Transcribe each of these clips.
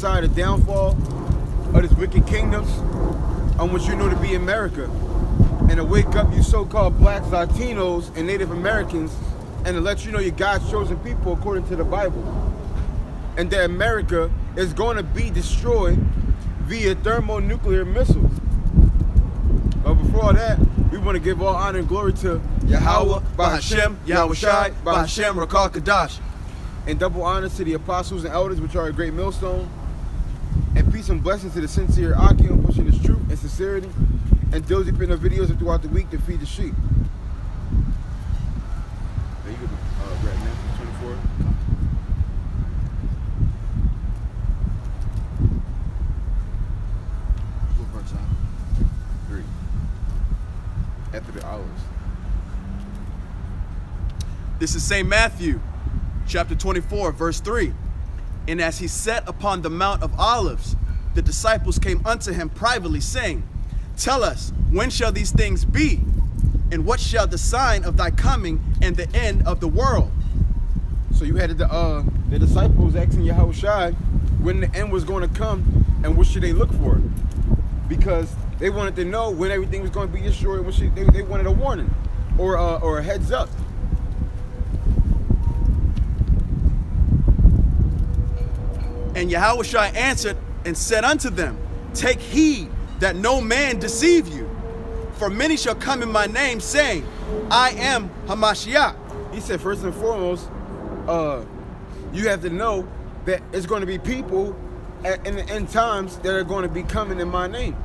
prophesied the downfall of this wicked kingdom on what you know to be America, and to wake up you so-called blacks, Latinos, and Native Americans, and to let you know you're God's chosen people according to the Bible, and that America is going to be destroyed via thermonuclear missiles. But before all that, we want to give all honor and glory to Yahweh, Bahashem, Yahweh Shai, Bahashem, Rakal Kadash. And double honors to the apostles and elders, which are a great millstone. And peace and blessings to the sincere Akim, pushing his truth and sincerity, and those who put in videos throughout the week to feed the sheep. There you go, grab Matthew 24. What verse, huh? 3. After the olives. This is St. Matthew, chapter 24, verse 3. And as he sat upon the Mount of Olives, the disciples came unto him privately, saying, Tell us, when shall these things be? And what shall the sign of thy coming and the end of the world? So you had the disciples asking Yahweh Shai when the end was going to come and what should they look for? Because they wanted to know when everything was going to be destroyed. They wanted a warning or a heads up. And Yahweh Shai answered and said unto them, Take heed that no man deceive you. For many shall come in my name, saying, I am Hamashiach. He said, first and foremost, you have to know that it's going to be people in the end times that are going to be coming in my name.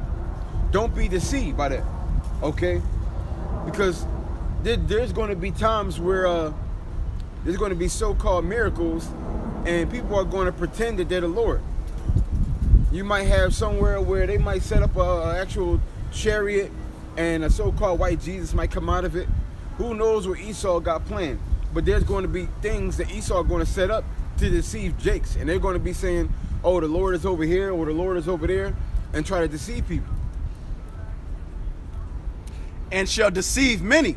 Don't be deceived by that, okay? Because there's going to be times where there's going to be so-called miracles, and people are going to pretend that they're the Lord. You might have somewhere where they might set up an actual chariot, and a so-called white Jesus might come out of it. Who knows what Esau got planned? But there's going to be things that Esau are going to set up to deceive Jakes, and they're going to be saying, oh, the Lord is over here, or the Lord is over there, and try to deceive people. And shall deceive many.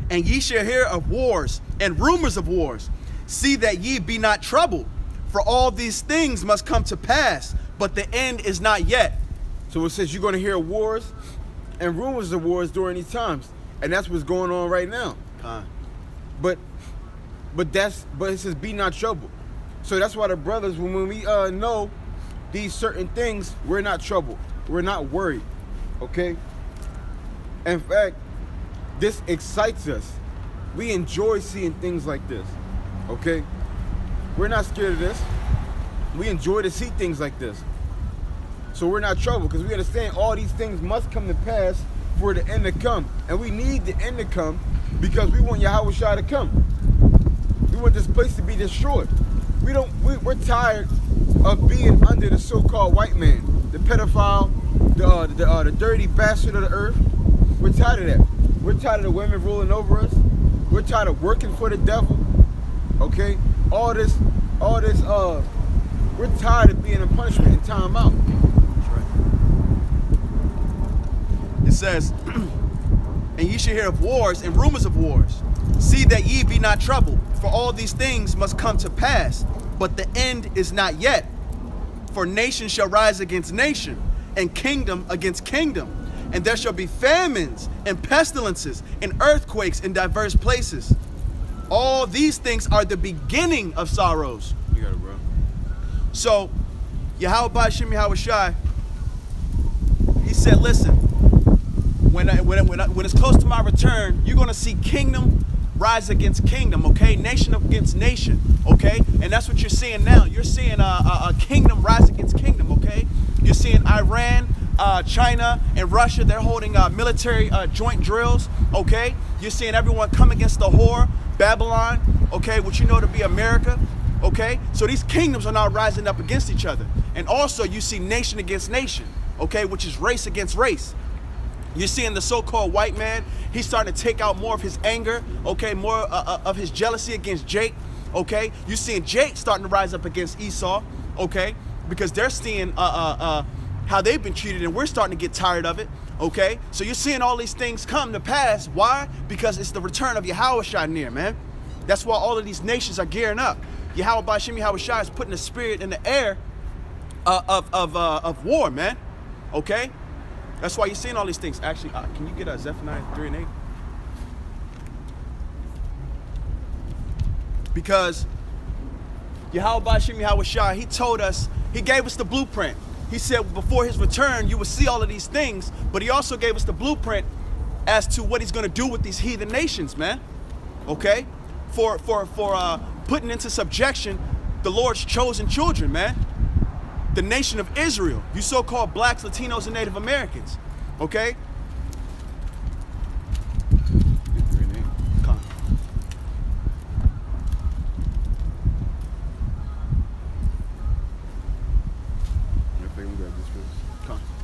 And ye shall hear of wars and rumors of wars. See that ye be not troubled, for all these things must come to pass, but the end is not yet. So it says you're going to hear wars and rumors of wars during these times, and that's what's going on right now. But it says be not troubled. So that's why the brothers, when we know these certain things, we're not troubled. We're not worried. Okay. In fact, this excites us. We enjoy seeing things like this. Okay? We're not scared of this. We enjoy to see things like this. So we're not troubled because we understand all these things must come to pass for the end to come. And we need the end to come because we want Yahweh Shai to come. We want this place to be destroyed. We're tired of being under the so-called white man, the pedophile, the dirty bastard of the earth. We're tired of that. We're tired of the women ruling over us. We're tired of working for the devil. Okay? All this, we're tired of being in punishment and time out. That's right. It says, and ye shall hear of wars and rumors of wars. See that ye be not troubled, for all these things must come to pass, but the end is not yet. For nation shall rise against nation, and kingdom against kingdom. And there shall be famines and pestilences and earthquakes in diverse places. All these things are the beginning of sorrows. You got it, bro. So, Yahweh Ba'ashem Yahweh Shai, he said, listen, when it's close to my return, you're going to see kingdom rise against kingdom, okay? Nation against nation, okay? And that's what you're seeing now. You're seeing a kingdom rise against kingdom, okay? You're seeing Iran, China, and Russia, they're holding military joint drills, okay? You're seeing everyone come against the whore, Babylon, okay, which you know to be America, okay? So these kingdoms are now rising up against each other. And also you see nation against nation, okay, which is race against race. You're seeing the so-called white man, he's starting to take out more of his anger, okay, more of his jealousy against Jake, okay? You're seeing Jake starting to rise up against Esau, okay, because they're seeing how they've been treated, and we're starting to get tired of it, okay? So you're seeing all these things come to pass. Why? Because it's the return of Yahweh Shai near, man. That's why all of these nations are gearing up. Yahweh Ba'ashem Yahweh Shai is putting the spirit in the air, of war, man. Okay? That's why you're seeing all these things. Actually, can you get a Zephaniah 3 and 8? Because Yahweh Shem Yahushua, he told us, he gave us the blueprint. He said before his return, you will see all of these things, but he also gave us the blueprint as to what he's going to do with these heathen nations, man. Okay? For putting into subjection the Lord's chosen children, man. The nation of Israel, you so-called blacks, Latinos, and Native Americans. Okay? Come.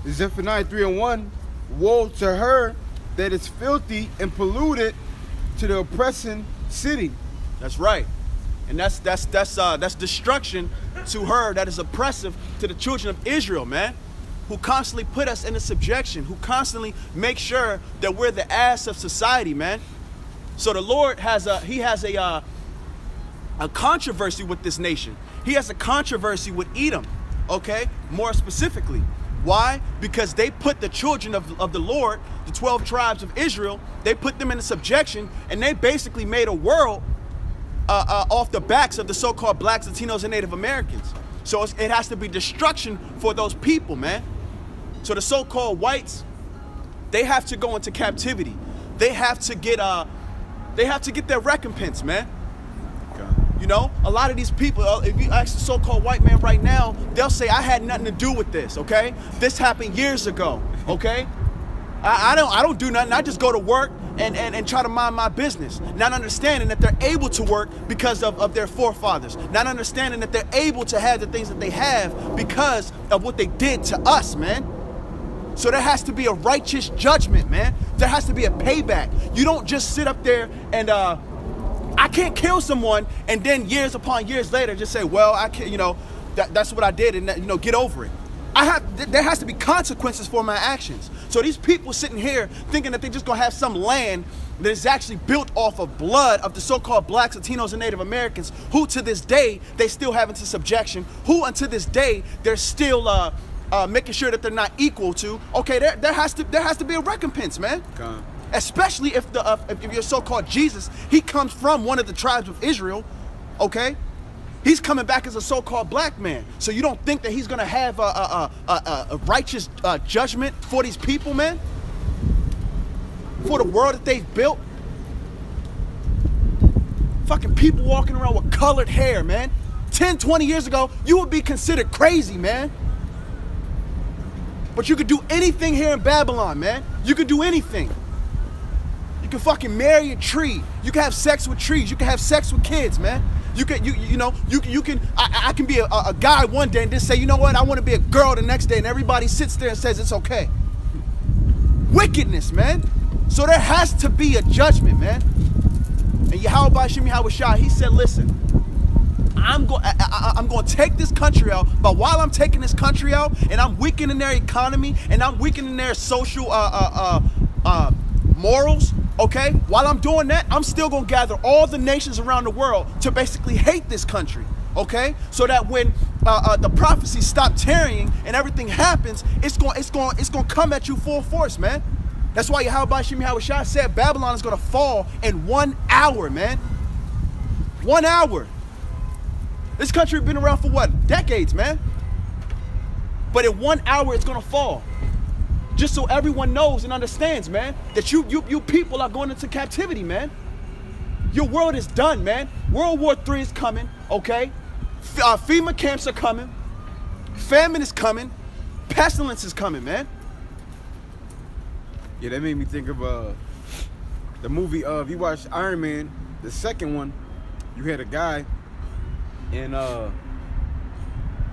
Zephaniah 3 and 1, woe to her that is filthy and polluted to the oppressing city. That's right. And that's destruction to her that is oppressive to the children of Israel, man, who constantly put us into subjection, who constantly make sure that we're the ass of society, man. So the Lord has a controversy with this nation. He has a controversy with Edom, okay? More specifically. Why? Because they put the children of the Lord, the 12 tribes of Israel, they put them into subjection, and they basically made a world off the backs of the so-called blacks, Latinos, and Native Americans. So it has to be destruction for those people, man. So the so-called whites, they have to go into captivity. They have to get their recompense, man. You know, a lot of these people, if you ask the so-called white man right now, they'll say, I had nothing to do with this, okay? This happened years ago, okay? I don't do nothing. I just go to work and try to mind my business. Not understanding that they're able to work because of their forefathers. Not understanding that they're able to have the things that they have because of what they did to us, man. So there has to be a righteous judgment, man. There has to be a payback. You don't just sit up there and, I can't kill someone and then years upon years later just say, well, I can't, that's what I did and, get over it. There has to be consequences for my actions. So these people sitting here thinking that they're just going to have some land that is actually built off of blood of the so-called blacks, Latinos, and Native Americans, who to this day, they still have into subjection, who unto this day, they're still making sure that they're not equal to. Okay, there has to be a recompense, man. God. Especially if you're so-called Jesus, he comes from one of the tribes of Israel, okay? He's coming back as a so-called black man. So you don't think that he's gonna have a righteous judgment for these people, man? For the world that they've built? Fucking people walking around with colored hair, man. 10, 20 years ago, you would be considered crazy, man. But you could do anything here in Babylon, man. You could do anything. You can fucking marry a tree. You can have sex with trees. You can have sex with kids, man. You can, I can be a guy one day and just say, you know what, I want to be a girl the next day, and everybody sits there and says it's okay. Wickedness, man. So there has to be a judgment, man. And Yahweh Shem Yahushua, he said, listen, I'm going to take this country out, but while I'm taking this country out and I'm weakening their economy and I'm weakening their social morals, okay, while I'm doing that, I'm still going to gather all the nations around the world to basically hate this country, okay, so that when the prophecies stop tarrying and everything happens, it's going to come at you full force, man. That's why Yahweh Shem Yahushua said Babylon is going to fall in 1 hour, man. 1 hour. This country has been around for what? Decades, man. But in 1 hour, it's going to fall. Just so everyone knows and understands, man, that you people are going into captivity, man. Your world is done, man. World War III is coming, okay? FEMA camps are coming. Famine is coming. Pestilence is coming, man. Yeah, that made me think of the movie if you watched Iron Man, the second one, you had a guy and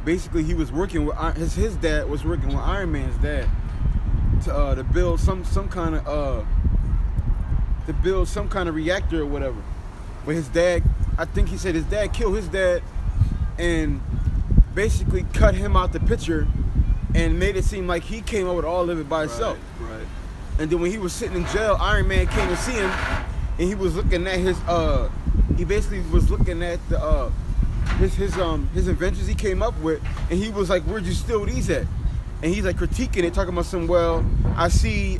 basically he was working with his dad was working with Iron Man's dad to build some kind of reactor or whatever. But his dad, I think he said his dad killed his dad and basically cut him out the picture and made it seem like he came up with all of it by himself. Right. And then when he was sitting in jail, Iron Man came to see him, and he was looking at his he basically was looking at the his inventions he came up with, and he was like, "Where'd you steal these at?" And he's like critiquing it, talking about some. Well, I see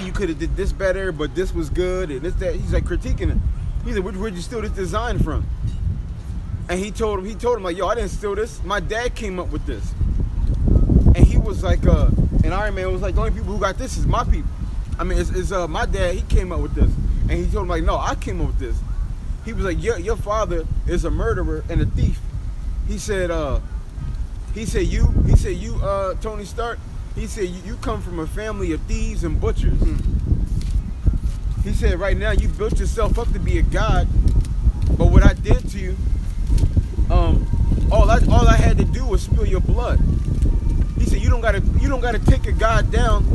you could have did this better, but this was good, and this that. He's like critiquing it. He's like, "Where'd you steal this design from?" And he told him like, "Yo, I didn't steal this. My dad came up with this." And he was like, and Iron Man was like, "The only people who got this is my people. I mean, it's my dad. He came up with this." And he told him like, "No, I came up with this." He was like, your father is a murderer and a thief. He said, you, Tony Stark, he said, you come from a family of thieves and butchers. He said, right now you built yourself up to be a god, but what I did to you, all I had to do was spill your blood. He said, you don't gotta take a god down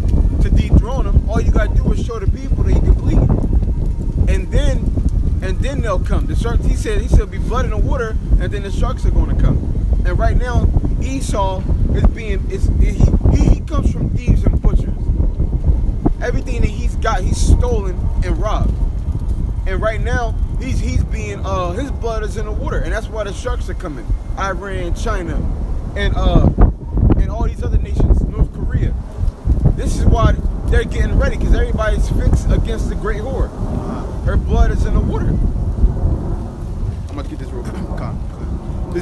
to dethrone him. All you gotta do is show the people that he can bleed. And then they'll come. The sharks, he said it'll be blood in the water, and then the sharks are gonna come. And right now, Esau he comes from thieves and butchers. Everything that he's got, he's stolen and robbed. And right now, he's being his blood is in the water, and that's why the sharks are coming. Iran, China, and all these other nations, North Korea. This is why they're getting ready, because everybody's fixed against the great whore. Her blood is in the water. I'm gonna get this real quick. The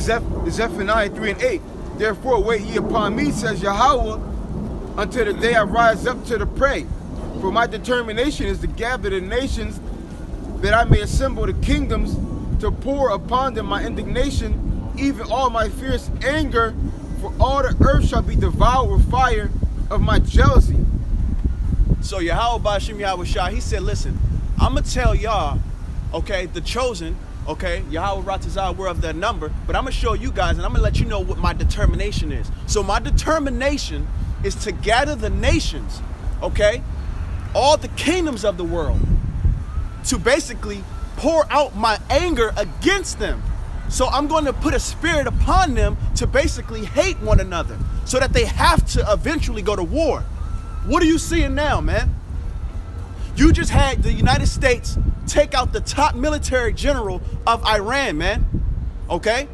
Zephaniah 3:8. Therefore wait ye upon me, says Yahweh, until the day I rise up to the prey. For my determination is to gather the nations, that I may assemble the kingdoms, to pour upon them my indignation, even all my fierce anger, for all the earth shall be devoured with fire of my jealousy. So Yahweh Bashim Yahweh Shah, he said, listen, I'm going to tell y'all, okay, the chosen, okay, Yahweh Ratazah, we're of that number, but I'm going to show you guys, and I'm going to let you know what my determination is. So my determination is to gather the nations, okay, all the kingdoms of the world, to basically pour out my anger against them. So I'm going to put a spirit upon them to basically hate one another, so that they have to eventually go to war. What are you seeing now, man? You just had the United States take out the top military general of Iran, man. Okay?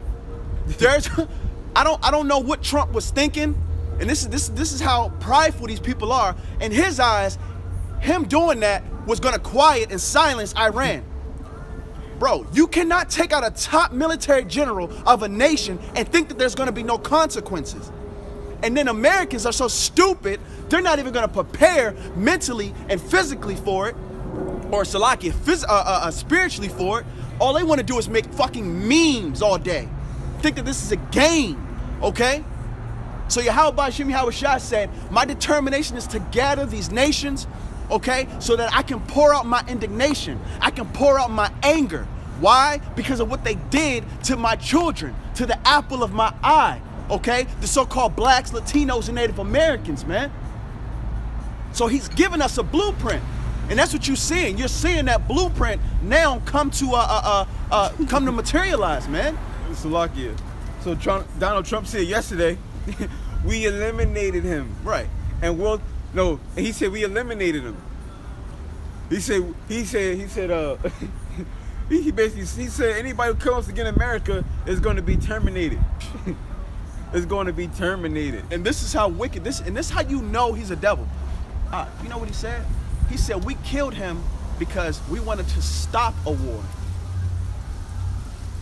I don't know what Trump was thinking, and this is how prideful these people are. In his eyes, him doing that was gonna quiet and silence Iran. Bro, you cannot take out a top military general of a nation and think that there's gonna be no consequences. And then Americans are so stupid, they're not even gonna prepare mentally and physically for it, or spiritually for it. All they wanna do is make fucking memes all day. Think that this is a game, okay? So Yahweh Bashim Yahweh Shah said, my determination is to gather these nations, okay, so that I can pour out my indignation. I can pour out my anger. Why? Because of what they did to my children, to the apple of my eye. Okay, the so-called blacks, Latinos, and Native Americans, man. So he's giving us a blueprint, and that's what you're seeing. You're seeing that blueprint now come to materialize, man. Salakia. So Donald Trump said yesterday, we eliminated him, right? And he said we eliminated him. He said anybody who comes against America is going to be terminated. Is going to be terminated. And this is how wicked this is how you know he's a devil. You know what he said? He said we killed him because we wanted to stop a war.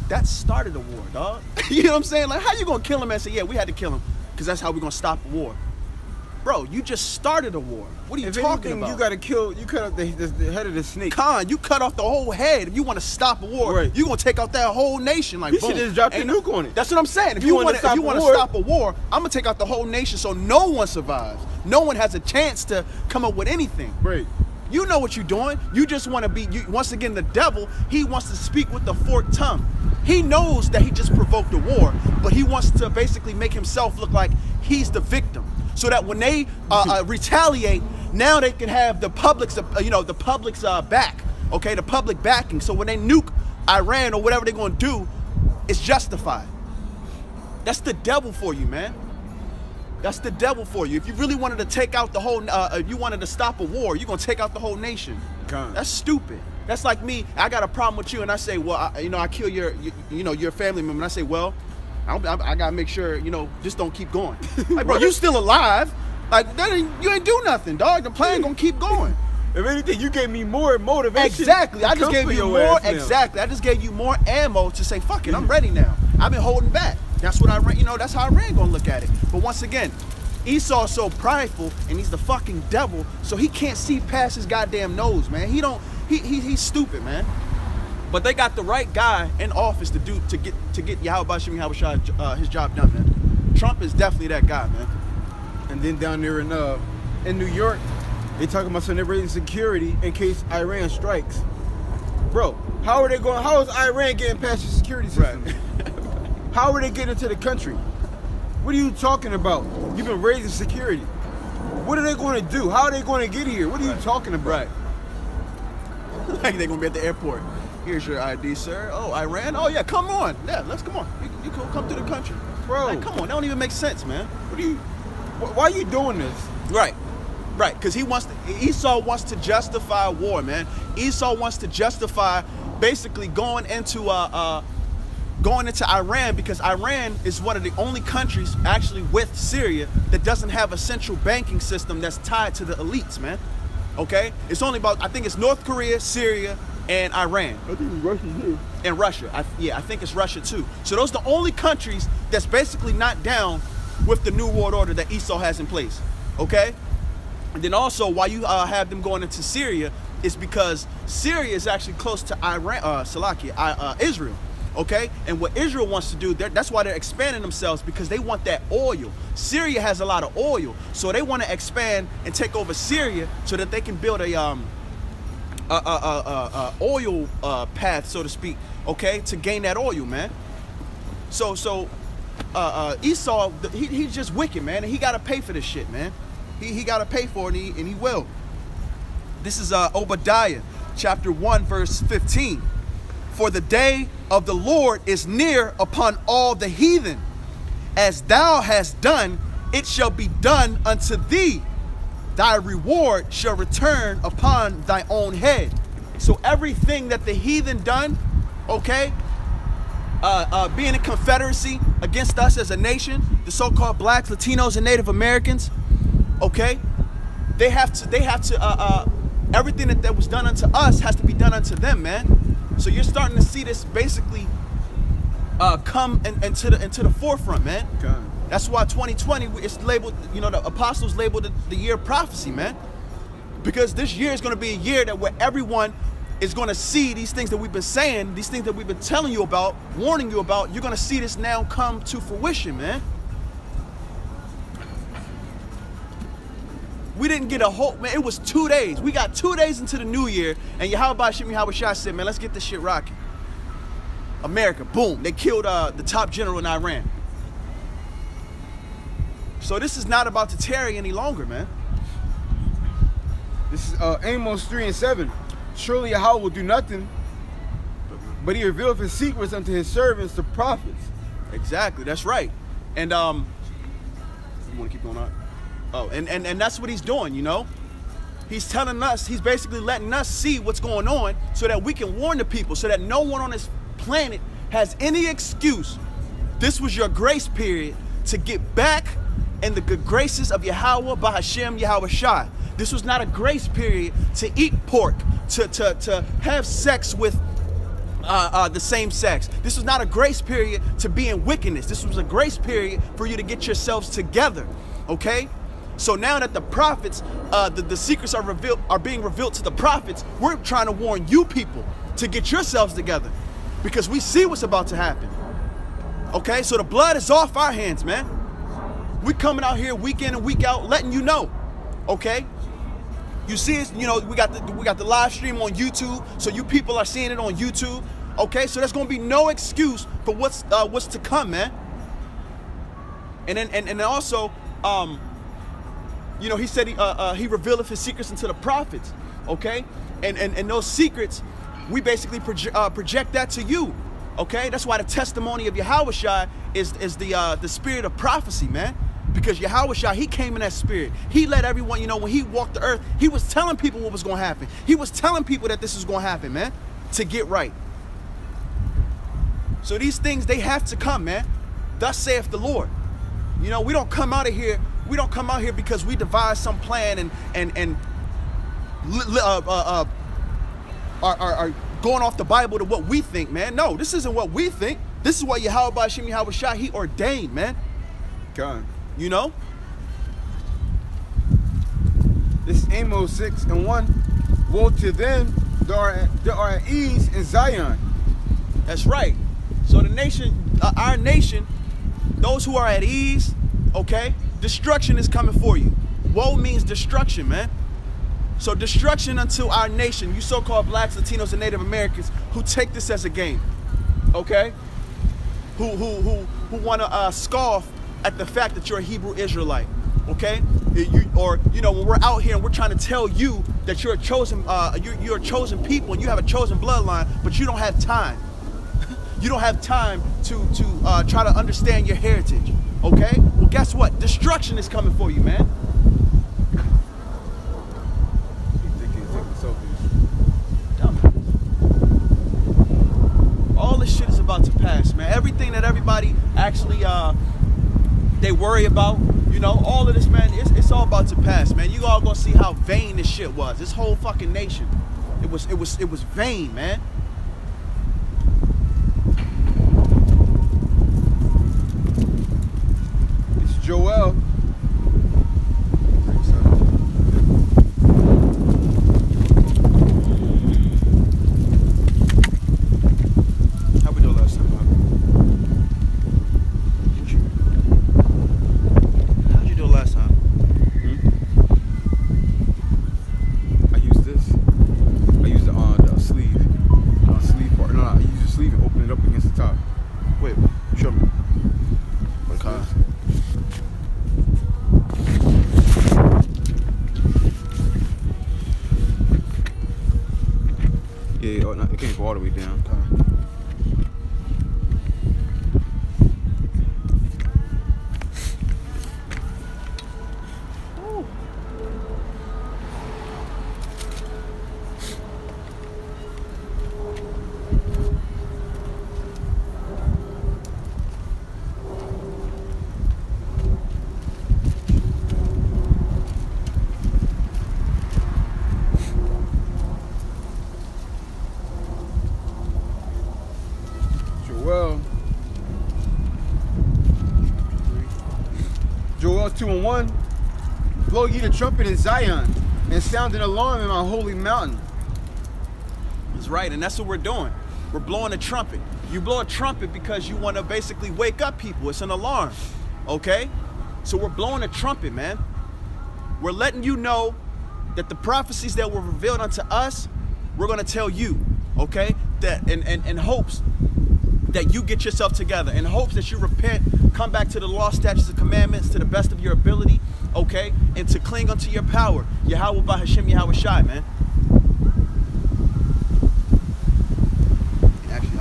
That started a war, dog. You know what I'm saying? Like, how you gonna kill him and say, yeah, we had to kill him because that's how we're gonna stop a war? Bro, you just started a war. What are you talking about? You cut off the head of the snake. Khan, you cut off the whole head. If you want to stop a war, right, you gonna take out that whole nation. Like, you boom. should just drop the nuke on it. That's what I'm saying. If you want to stop a war, I'm gonna take out the whole nation so no one survives. No one has a chance to come up with anything. Right. You know what you're doing. You just want to be, once again, the devil, he wants to speak with the forked tongue. He knows that he just provoked a war, but he wants to basically make himself look like he's the victim. So that when they retaliate, now they can have the public's, back, okay, the public backing. So when they nuke Iran or whatever they're going to do, it's justified. That's the devil for you, man. That's the devil for you. If you really wanted to take out the whole, if you wanted to stop a war, you're going to take out the whole nation. God. That's stupid. That's like me. I got a problem with you, and I say, well, I kill your family member. And I say, well, I gotta make sure, just don't keep going. Like, bro, you still alive? Like, you ain't do nothing, dog. The plan gonna keep going. If anything, you gave me more motivation. Exactly. I just gave you more. Exactly. I just gave you more ammo to say, fuck it, I'm ready now. I've been holding back. That's what that's how Iran gonna look at it. But once again, Esau's so prideful, and he's the fucking devil, so he can't see past his goddamn nose, man. He's stupid, man. But they got the right guy in office to get Yahweh Shem Yahushua his job done, man. Trump is definitely that guy, man. And then down there in New York, they talking about they're raising security in case Iran strikes. Bro, how is Iran getting past the security system? Right. How are they getting into the country? What are you talking about? You've been raising security. What are they going to do? How are they going to get here? What are you talking about? Right. Like they're going to be at the airport. Here's your ID, sir. Oh, Iran? Oh, yeah, come on. Yeah, let's come on. You can come to the country. Bro. Like, come on. That don't even make sense, man. Why are you doing this? Right. Right, because Esau wants to justify war, man. Esau wants to justify basically going into Iran, because Iran is one of the only countries actually with Syria that doesn't have a central banking system that's tied to the elites, man. Okay? It's only I think it's North Korea, Syria, and Iran. I think it's Russia too. And Russia. I think it's Russia too. So those are the only countries that's basically not down with the New World Order that Esau has in place. Okay? And then also, why you have them going into Syria is because Syria is actually close to Israel. Okay? And what Israel wants to do, that's why they're expanding themselves, because they want that oil. Syria has a lot of oil, so they want to expand and take over Syria so that they can build a oil path, so to speak, okay, to gain that oil, man. So Esau, he's just wicked, man, and he got to pay for this shit, man. He got to pay for it, and he will. This is Obadiah, chapter 1, verse 15. For the day of the Lord is near upon all the heathen. As thou hast done, it shall be done unto thee. Thy reward shall return upon thy own head. So everything that the heathen done, okay, being in confederacy against us as a nation, the so-called blacks, Latinos, and Native Americans, okay, they have to everything that was done unto us has to be done unto them, man. So you're starting to see this basically come into the forefront, man. Okay. That's why 2020 it's labeled, the apostles labeled it the year of prophecy, man. Because this year is going to be a year where everyone is going to see these things that we've been saying, these things that we've been telling you about, warning you about. You're going to see this now come to fruition, man. We didn't get a whole, man, it was 2 days. We got 2 days into the new year, and Yahweh Shem Yahushua said, man, let's get this shit rocking. America, boom, they killed the top general in Iran. So this is not about to tarry any longer, man. This is Amos 3 and 7. Surely Yahweh will do nothing, but he revealed his secrets unto his servants, the prophets. Exactly, that's right. And you want to keep going on? Oh, and that's what he's doing, He's telling us, he's basically letting us see what's going on so that we can warn the people, so that no one on this planet has any excuse. This was your grace period to get back in the good graces of Yahweh Bahashem Yahushua. This was not a grace period to eat pork, to have sex with the same sex. This was not a grace period to be in wickedness. This was a grace period for you to get yourselves together, okay? So now that the prophets, the secrets are being revealed to the prophets, we're trying to warn you people to get yourselves together, because we see what's about to happen. Okay, so the blood is off our hands, man. We coming out here week in and week out, letting you know. Okay, you see us, we got the live stream on YouTube, so you people are seeing it on YouTube. Okay, so there's gonna be no excuse for what's to come, man. And then also, he said he revealed his secrets into the prophets, okay? And those secrets, we basically project that to you, okay? That's why the testimony of Yahushua is the spirit of prophecy, man. Because Yahushua, he came in that spirit. He let everyone, when he walked the earth, he was telling people what was going to happen. He was telling people that this is going to happen, man, to get right. So these things, they have to come, man. Thus saith the Lord. We don't come out of here. We don't come out here because we devise some plan and are going off the Bible to what we think, man. No, this isn't what we think. This is what Yahweh Hashem Yahushua, he ordained, man. God. This is Amos 6:1. Woe to them that are at ease in Zion. That's right. So the nation, our nation, those who are at ease, okay, destruction is coming for you. Woe means destruction, man. So destruction unto our nation, you so-called blacks, Latinos, and Native Americans who take this as a game, okay? Who want to scoff at the fact that you're a Hebrew Israelite, okay? When we're out here and we're trying to tell you that you're a chosen, you're a chosen people and you have a chosen bloodline, but you don't have time. You don't have time to try to understand your heritage, okay? Well, guess what? Destruction is coming for you, man. All this shit is about to pass, man. Everything that everybody actually they worry about, all of this, man, it's all about to pass, man. You all gonna see how vain this shit was. This whole fucking nation, it was vain, man. It's Joel. It can't go all the way down. Joel 2:1. Blow ye the trumpet in Zion and sound an alarm in my holy mountain. That's right, and that's what we're doing. We're blowing a trumpet. You blow a trumpet because you want to basically wake up people. It's an alarm, okay? So we're blowing a trumpet, man. We're letting you know that the prophecies that were revealed unto us, we're going to tell you, okay? That in hopes that you get yourself together, in hopes that you repent, come back to the law, statutes, and commandments to the best of your ability, okay? And to cling unto your power. Yahweh by Hashem Yahushai, man. Actually,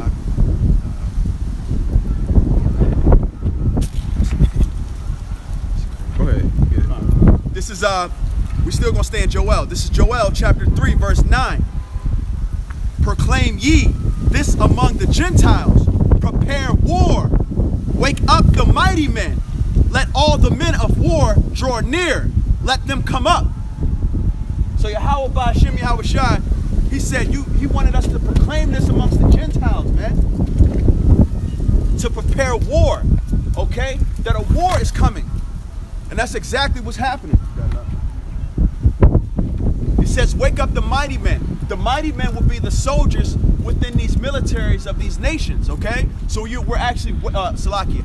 go ahead. Get it. This is, we're still going to stay in Joel. This is Joel chapter 3, verse 9. Proclaim ye this among the Gentiles. Prepare war. Wake up the mighty men. Let all the men of war draw near. Let them come up. So Yahweh by Hashem Yahushai, he said he wanted us to proclaim this amongst the Gentiles, man. To prepare war, okay? That a war is coming. And that's exactly what's happening. He says, wake up the mighty men. The mighty men will be the soldiers within these militaries of these nations, okay? So we're actually, Salakia,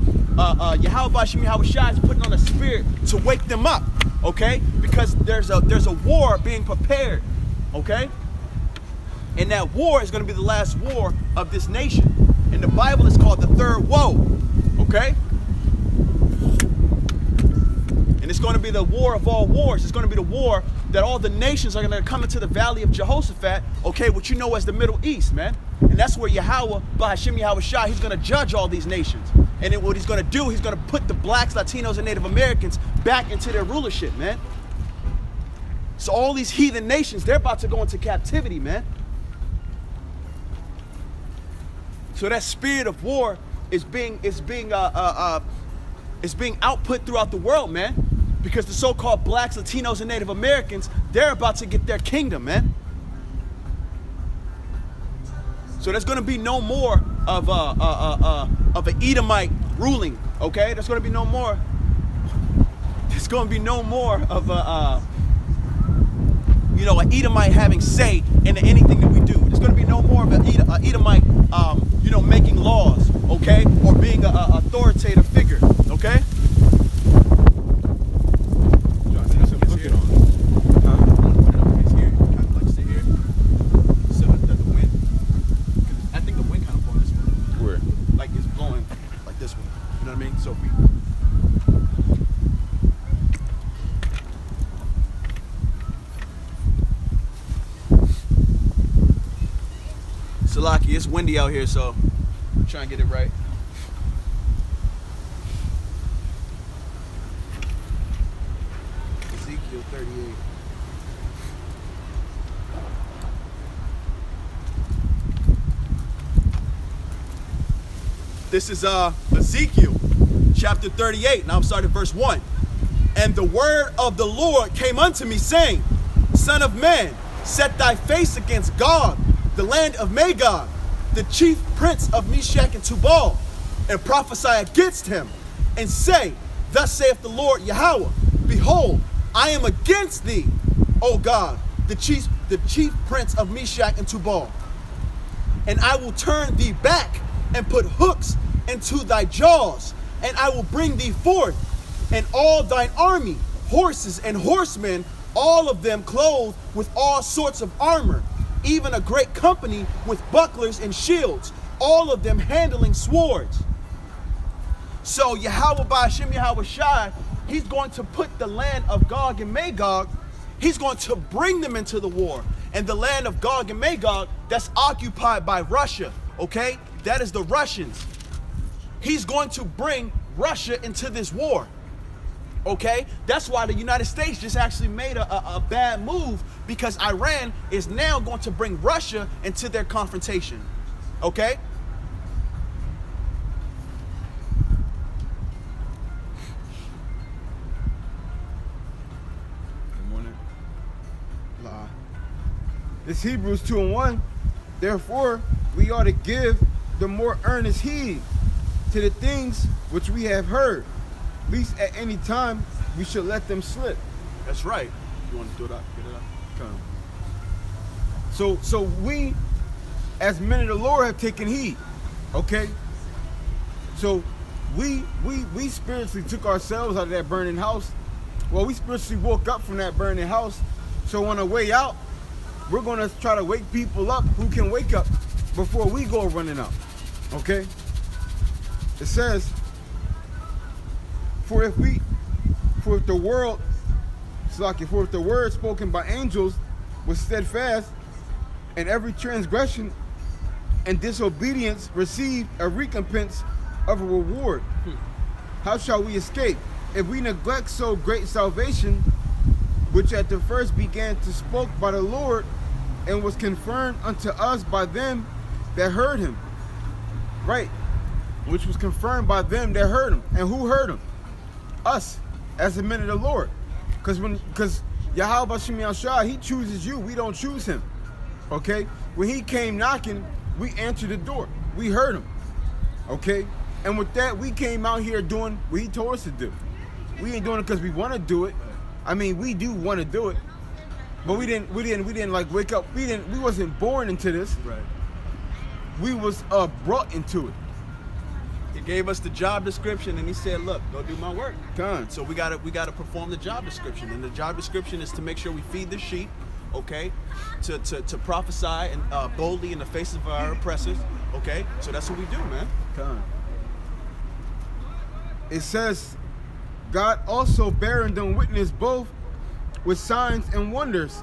Yahweh Hashem Yahushai is putting on a spirit to wake them up, okay? Because there's a war being prepared, okay? And that war is going to be the last war of this nation. In the Bible, it's called the third woe, okay? And it's going to be the war of all wars. It's going to be the war that all the nations are going to come into the valley of Jehoshaphat, okay, what you know as the Middle East, man. And that's where Yahweh, Bahashim Yahweh Shai, he's going to judge all these nations. And then what he's going to do, he's going to put the blacks, Latinos, and Native Americans back into their rulership, man. So all these heathen nations, they're about to go into captivity, man. So that spirit of war is being output throughout the world, man. Because the so-called blacks, Latinos, and Native Americans, they're about to get their kingdom, man. So there's going to be no more of an Edomite ruling, okay? There's going to be no more. There's going to be no more of an Edomite having say in anything that we do. There's going to be no more of an Edomite, making laws, okay, or being an authoritative figure, okay? Salaki, it's windy out here, so I'm trying to get it right. Ezekiel 38. This is Ezekiel chapter 38. Now I'm starting at verse 1. And the word of the Lord came unto me, saying, Son of man, set thy face against Gog, the land of Magog, the chief prince of Meshach and Tubal, and prophesy against him, and say, Thus saith the Lord Yahweh, Behold, I am against thee, O God, the chief prince of Meshach and Tubal, and I will turn thee back and put hooks into thy jaws, and I will bring thee forth, and all thine army, horses and horsemen, all of them clothed with all sorts of armor, even a great company with bucklers and shields, all of them handling swords. So Yahweh Ba'ashim Yahweh Shai, he's going to put the land of Gog and Magog, he's going to bring them into the war. And the land of Gog and Magog, that's occupied by Russia, okay? That is the Russians. He's going to bring Russia into this war. Okay, that's why the United States just actually made a bad move, because Iran is now going to bring Russia into their confrontation. Okay? Good morning. It's Hebrews 2:1. Therefore, we ought to give the more earnest heed to the things which we have heard, least at any time we should let them slip. That's right. You want to do it up? Get it up. Come. So we, as men of the Lord, have taken heed. Okay. So we spiritually took ourselves out of that burning house. Well, we spiritually woke up from that burning house. So on the way out, we're gonna try to wake people up who can wake up before we go running out. Okay. It says, For if the word spoken by angels was steadfast, and every transgression and disobedience received a recompense of a reward, how shall we escape if we neglect so great salvation, which at the first began to spoke by the Lord, and was confirmed unto us by them that heard him? Right, which was confirmed by them that heard him. And who heard him? Us, as the men of the Lord. Because Yahweh Bashim Yahshua, he chooses you, we don't choose him. Okay? When he came knocking, we answered the door. We heard him. Okay? And with that, we came out here doing what he told us to do. We ain't doing it because we want to do it. I mean, we do want to do it. But we didn't like wake up. We wasn't born into this. Right. We was brought into it. He gave us the job description, and he said, "Look, go do my work." Done. So we gotta perform the job description, and the job description is to make sure we feed the sheep, okay, to prophesy and boldly in the faces of our oppressors, okay. So that's what we do, man. Done. It says, God also bearing them witness both with signs and wonders,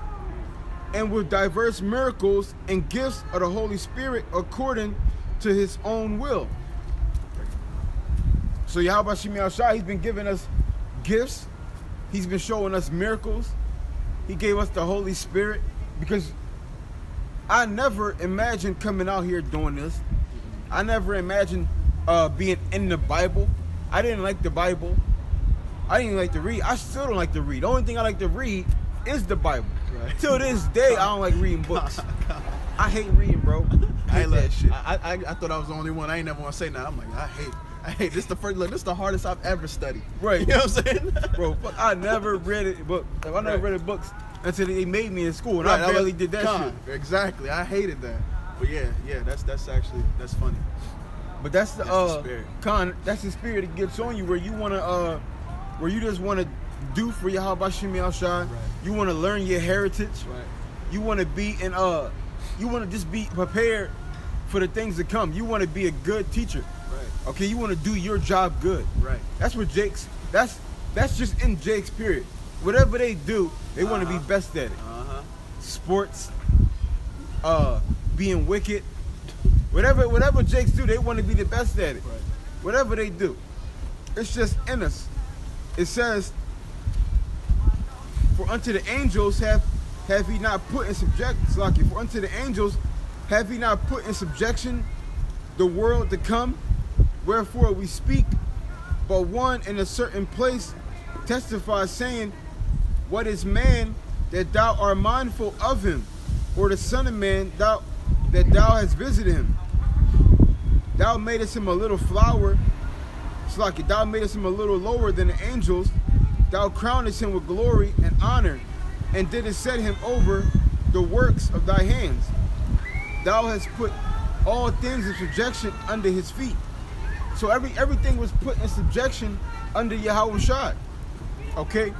and with diverse miracles and gifts of the Holy Spirit according to his own will. So Yahweh Shemi Shai, he's been giving us gifts. He's been showing us miracles. He gave us the Holy Spirit, because I never imagined coming out here doing this. I never imagined being in the Bible. I didn't like the Bible. I didn't like to read. I still don't like to read. The only thing I like to read is the Bible. Right. Till this day, I don't like reading books. I hate reading, bro. I hate that shit. I thought I was the only one. I ain't never want to say nothing. I'm like, I hate. This is the first. Look, this is the hardest I've ever studied. Right. You know what I'm saying? Bro, fuck, I never read it, but I never read books until they made me in school, and Right, I barely did that shit. Exactly. I hated that. But yeah, that's actually funny. But that's the spirit. That's the spirit that gets on you, where you wanna where you just wanna do for Yahweh Shemi Shai. Right. You wanna learn your heritage. Right. You wanna be you wanna just be prepared for the things to come. You wanna be a good teacher. Right. Okay, you wanna do your job good. Right. That's what that's just in Jake's spirit. Whatever they do, they wanna be best at it. Sports, being wicked. Whatever Jakes do, they want to be the best at it. Right. Whatever they do, it's just in us. It says, "For unto the angels have he not put in subjection? For unto the angels have he not put in subjection the world to come? Wherefore we speak, but one in a certain place testifies, saying, What is man that thou art mindful of him, or the son of man that thou hast visited him? Thou madest him a little flower, thou madest him a little lower than the angels. Thou crownest him with glory and honor, and didst set him over the works of thy hands. Thou hast put all things in subjection under his feet." So everything was put in subjection under Yahweh Shai. Okay?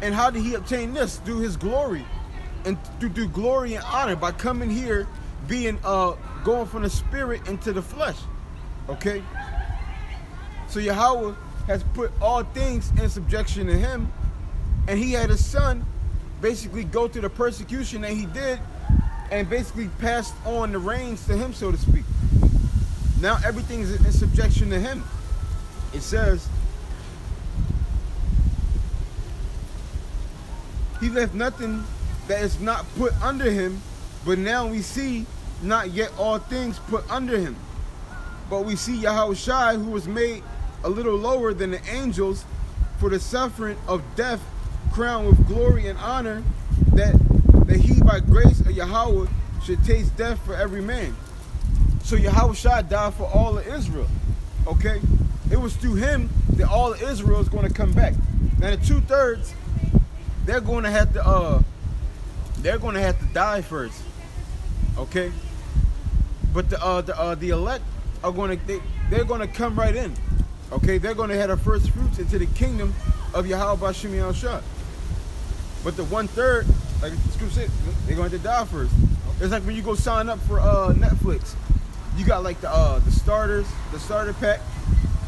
And how did he obtain this? Through his glory. And through glory and honor, by coming here, being going from the spirit into the flesh. Okay? So Yahweh has put all things in subjection to him, and he had his son basically go through the persecution that he did, and basically passed on the reins to him, so to speak. Now everything is in subjection to him. It says, "He left nothing that is not put under him, but now we see not yet all things put under him. But we see Yahweh Shai, who was made a little lower than the angels for the suffering of death, crowned with glory and honor, that he by grace of Yahweh should taste death for every man." So Yahweh Shai died for all of Israel. Okay? It was through him that all of Israel is going to come back. Now the 2/3, they're going to have to die first. Okay? But the elect are they're going to come right in. Okay? They're going to have the first fruits into the kingdom of Yahweh Shemi Shai. But the 1/3, like the scripture said, they're going to have to die first. It's like when you go sign up for Netflix. You got like the starter pack,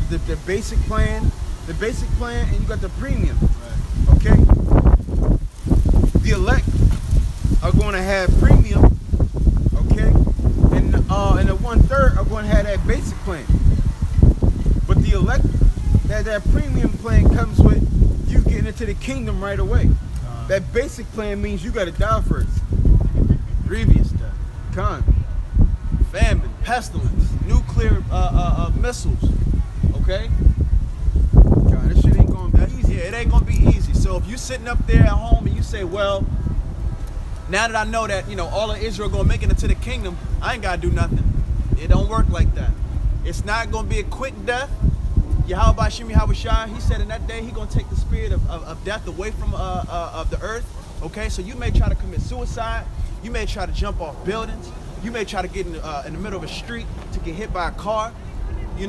the basic plan, and you got the premium. Right. Okay? The elect are going to have premium, okay? And the 1/3 are going to have that basic plan. But the elect, that premium plan comes with you getting into the kingdom right away. That basic plan means you got to die first. Grievous death. Famine, pestilence, nuclear missiles. Okay? God, this shit ain't gonna be easy. Yeah, it ain't gonna be easy. So if you sitting up there at home and you say, well, now that I know that, all of Israel gonna make it into the kingdom, I ain't gotta do nothing. It don't work like that. It's not gonna be a quick death. Yahweh Shemi Shai, he said in that day he gonna take the spirit of death away from of the earth. Okay, so you may try to commit suicide, you may try to jump off buildings, you may try to get in the middle of a street to get hit by a car. You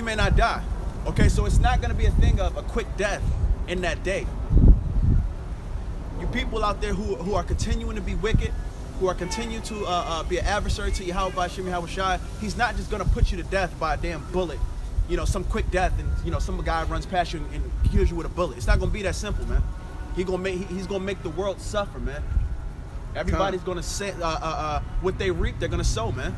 may not die. Okay, so it's not gonna be a thing of a quick death in that day. You people out there who are continuing to be wicked, who are continuing to be an adversary to Yahweh Shemi Shai, he's not just gonna put you to death by a damn bullet some quick death and some guy runs past you and kills you with a bullet. It's not gonna be that simple, man. He's gonna make the world suffer, man. Everybody's gonna say what they reap, they're gonna sow, man.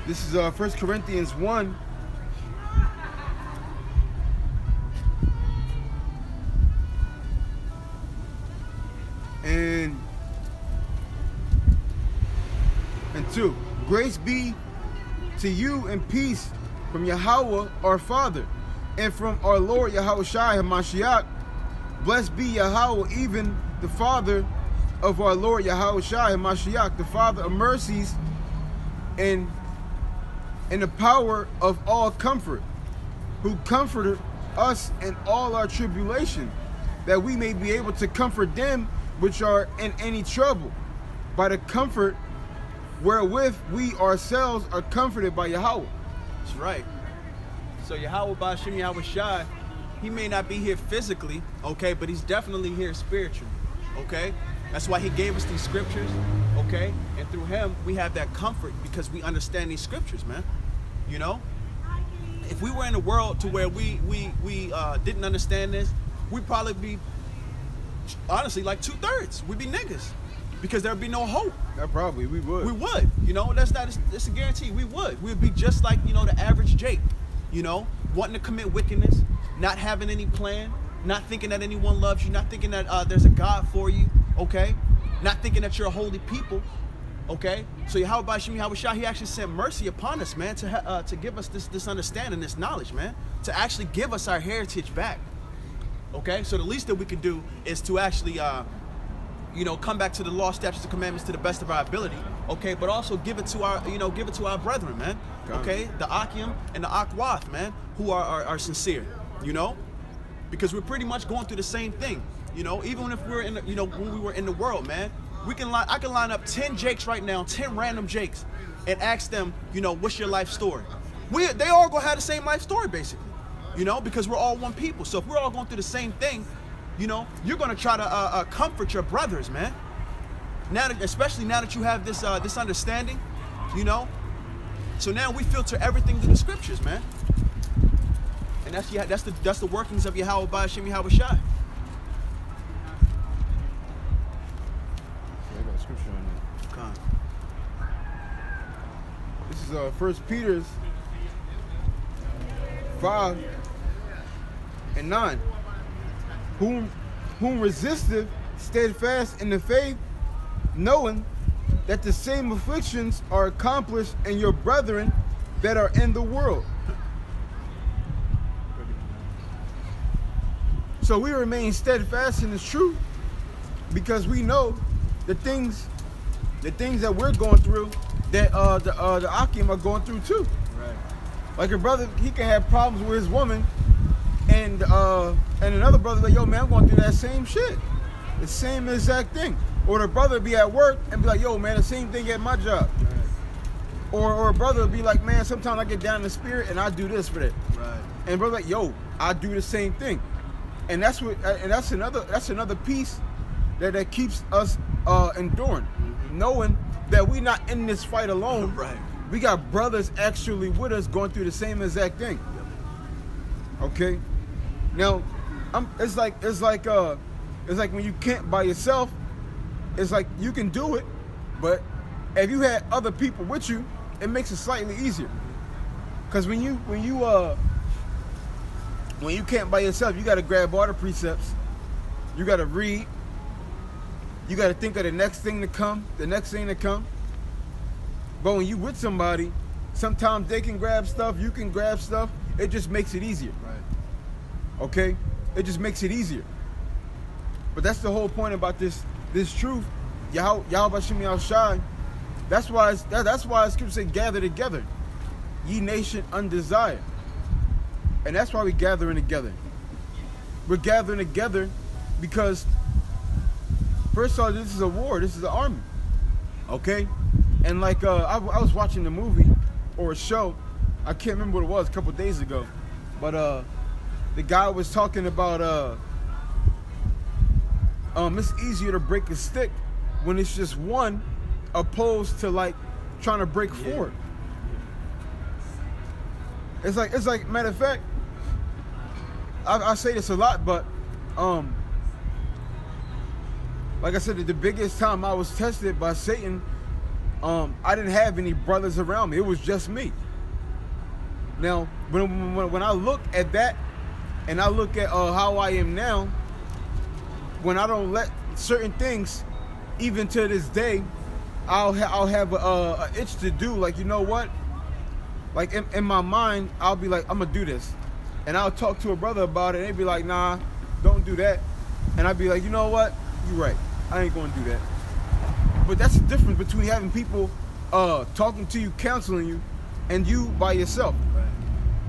This is 1 Corinthians 1. And 2. Grace be to you and peace from Yahweh our Father and from our Lord Yahweh Shai HaMashiach. Blessed be Yahweh, even the Father of our Lord Yahweh Shai HaMashiach, the Father of mercies and the power of all comfort, who comforted us in all our tribulation, that we may be able to comfort them which are in any trouble, by the comfort wherewith we ourselves are comforted by Yahweh. That's right. So Yahweh Ba'Shem Yahweh Shai, he may not be here physically, okay, but he's definitely here spiritually, okay? That's why he gave us these scriptures, okay? And through him, we have that comfort because we understand these scriptures, man. If we were in a world to where we didn't understand this, we'd probably be, honestly, like 2/3. We'd be niggas because there'd be no hope. Yeah, probably, we would. We would, that's a guarantee. We would. We'd be just like, the average Jake, wanting to commit wickedness, not having any plan, not thinking that anyone loves you, not thinking that there's a God for you, okay? Not thinking that you're a holy people, okay? So Yahweh Ba'Shem Yahweh Shai, he actually sent mercy upon us, man, to give us this understanding, this knowledge, man, to actually give us our heritage back, okay? So the least that we can do is to actually, come back to the law, statutes, and commandments to the best of our ability, okay? But also give it to our brethren, man, okay? The Akim and the Akwath, man, who are sincere, because we're pretty much going through the same thing, even if we're in, when we were in the world, man. I can line up 10 Jakes right now, 10 random Jakes, and ask them, what's your life story? They all gonna have the same life story, basically, because we're all one people. So if we're all going through the same thing, you're gonna try to comfort your brothers, man. Especially now that you have this understanding, So now we filter everything through the scriptures, man. And that's the workings of Yahweh Ba'Shem Yahweh Shai. This is 1 Peter 5 and 9. Whom resisteth steadfast in the faith, knowing that the same afflictions are accomplished in your brethren that are in the world. So we remain steadfast in the truth because we know the things that we're going through, that the Akim are going through too. Right. Like a brother, he can have problems with his woman, and another brother like, yo man, I'm going through that same shit, the same exact thing. Or the brother be at work and be like, yo man, the same thing at my job. Right. Or a brother be like, man, sometimes I get down in the spirit and I do this for that. Right. And brother like, yo, I do the same thing. And that's another piece that keeps us enduring, knowing that we're not in this fight alone. Right. We got brothers actually with us going through the same exact thing. Okay. Now, it's like when you camp by yourself. It's like you can do it, but if you had other people with you, it makes it slightly easier. Cause when you camp by yourself, you got to grab all the precepts. You got to read. You got to think of the next thing to come. But when you with somebody, sometimes they can grab stuff, you can grab stuff. It just makes it easier. Right. Okay? It just makes it easier. But that's the whole point about this truth. Yahweh Ba'Shem Yahweh Shai. That's why scripture say gather together, ye nation undesired. And that's why we're gathering together. We're gathering together because, first of all, this is a war. This is an army. Okay? And like, I was watching a movie or a show. I can't remember what it was a couple days ago. But the guy was talking about it's easier to break a stick when it's just one, opposed to like trying to break forward. It's like matter of fact, I say this a lot, but like I said, the biggest time I was tested by Satan, I didn't have any brothers around me. It was just me. Now, when I look at that, and I look at how I am now, when I don't let certain things, even to this day, I'll have a itch to do. Like, you know what? Like in my mind, I'll be like, I'm gonna do this, and I'll talk to a brother about it, and they'd be like, nah, don't do that, and I'd be like, you know what? You're right. I ain't gonna do that. But that's the difference between having people talking to you, counseling you, and you by yourself. Right.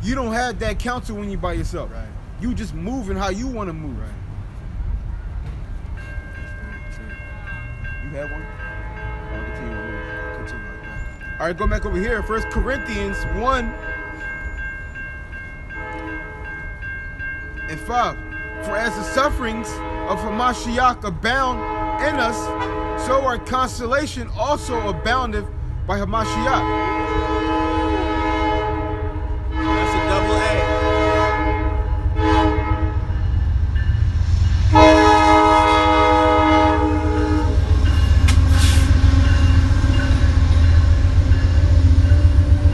You don't have that counsel when you're by yourself. Right. You just moving how you want to move. Right. You have one? I'll continue on here. Continue like that. All right, go back over here. 1 Corinthians 1 and 5. For as the sufferings of Hamashiach abound in us, so our consolation also aboundeth by Hamashiach. That's a double A.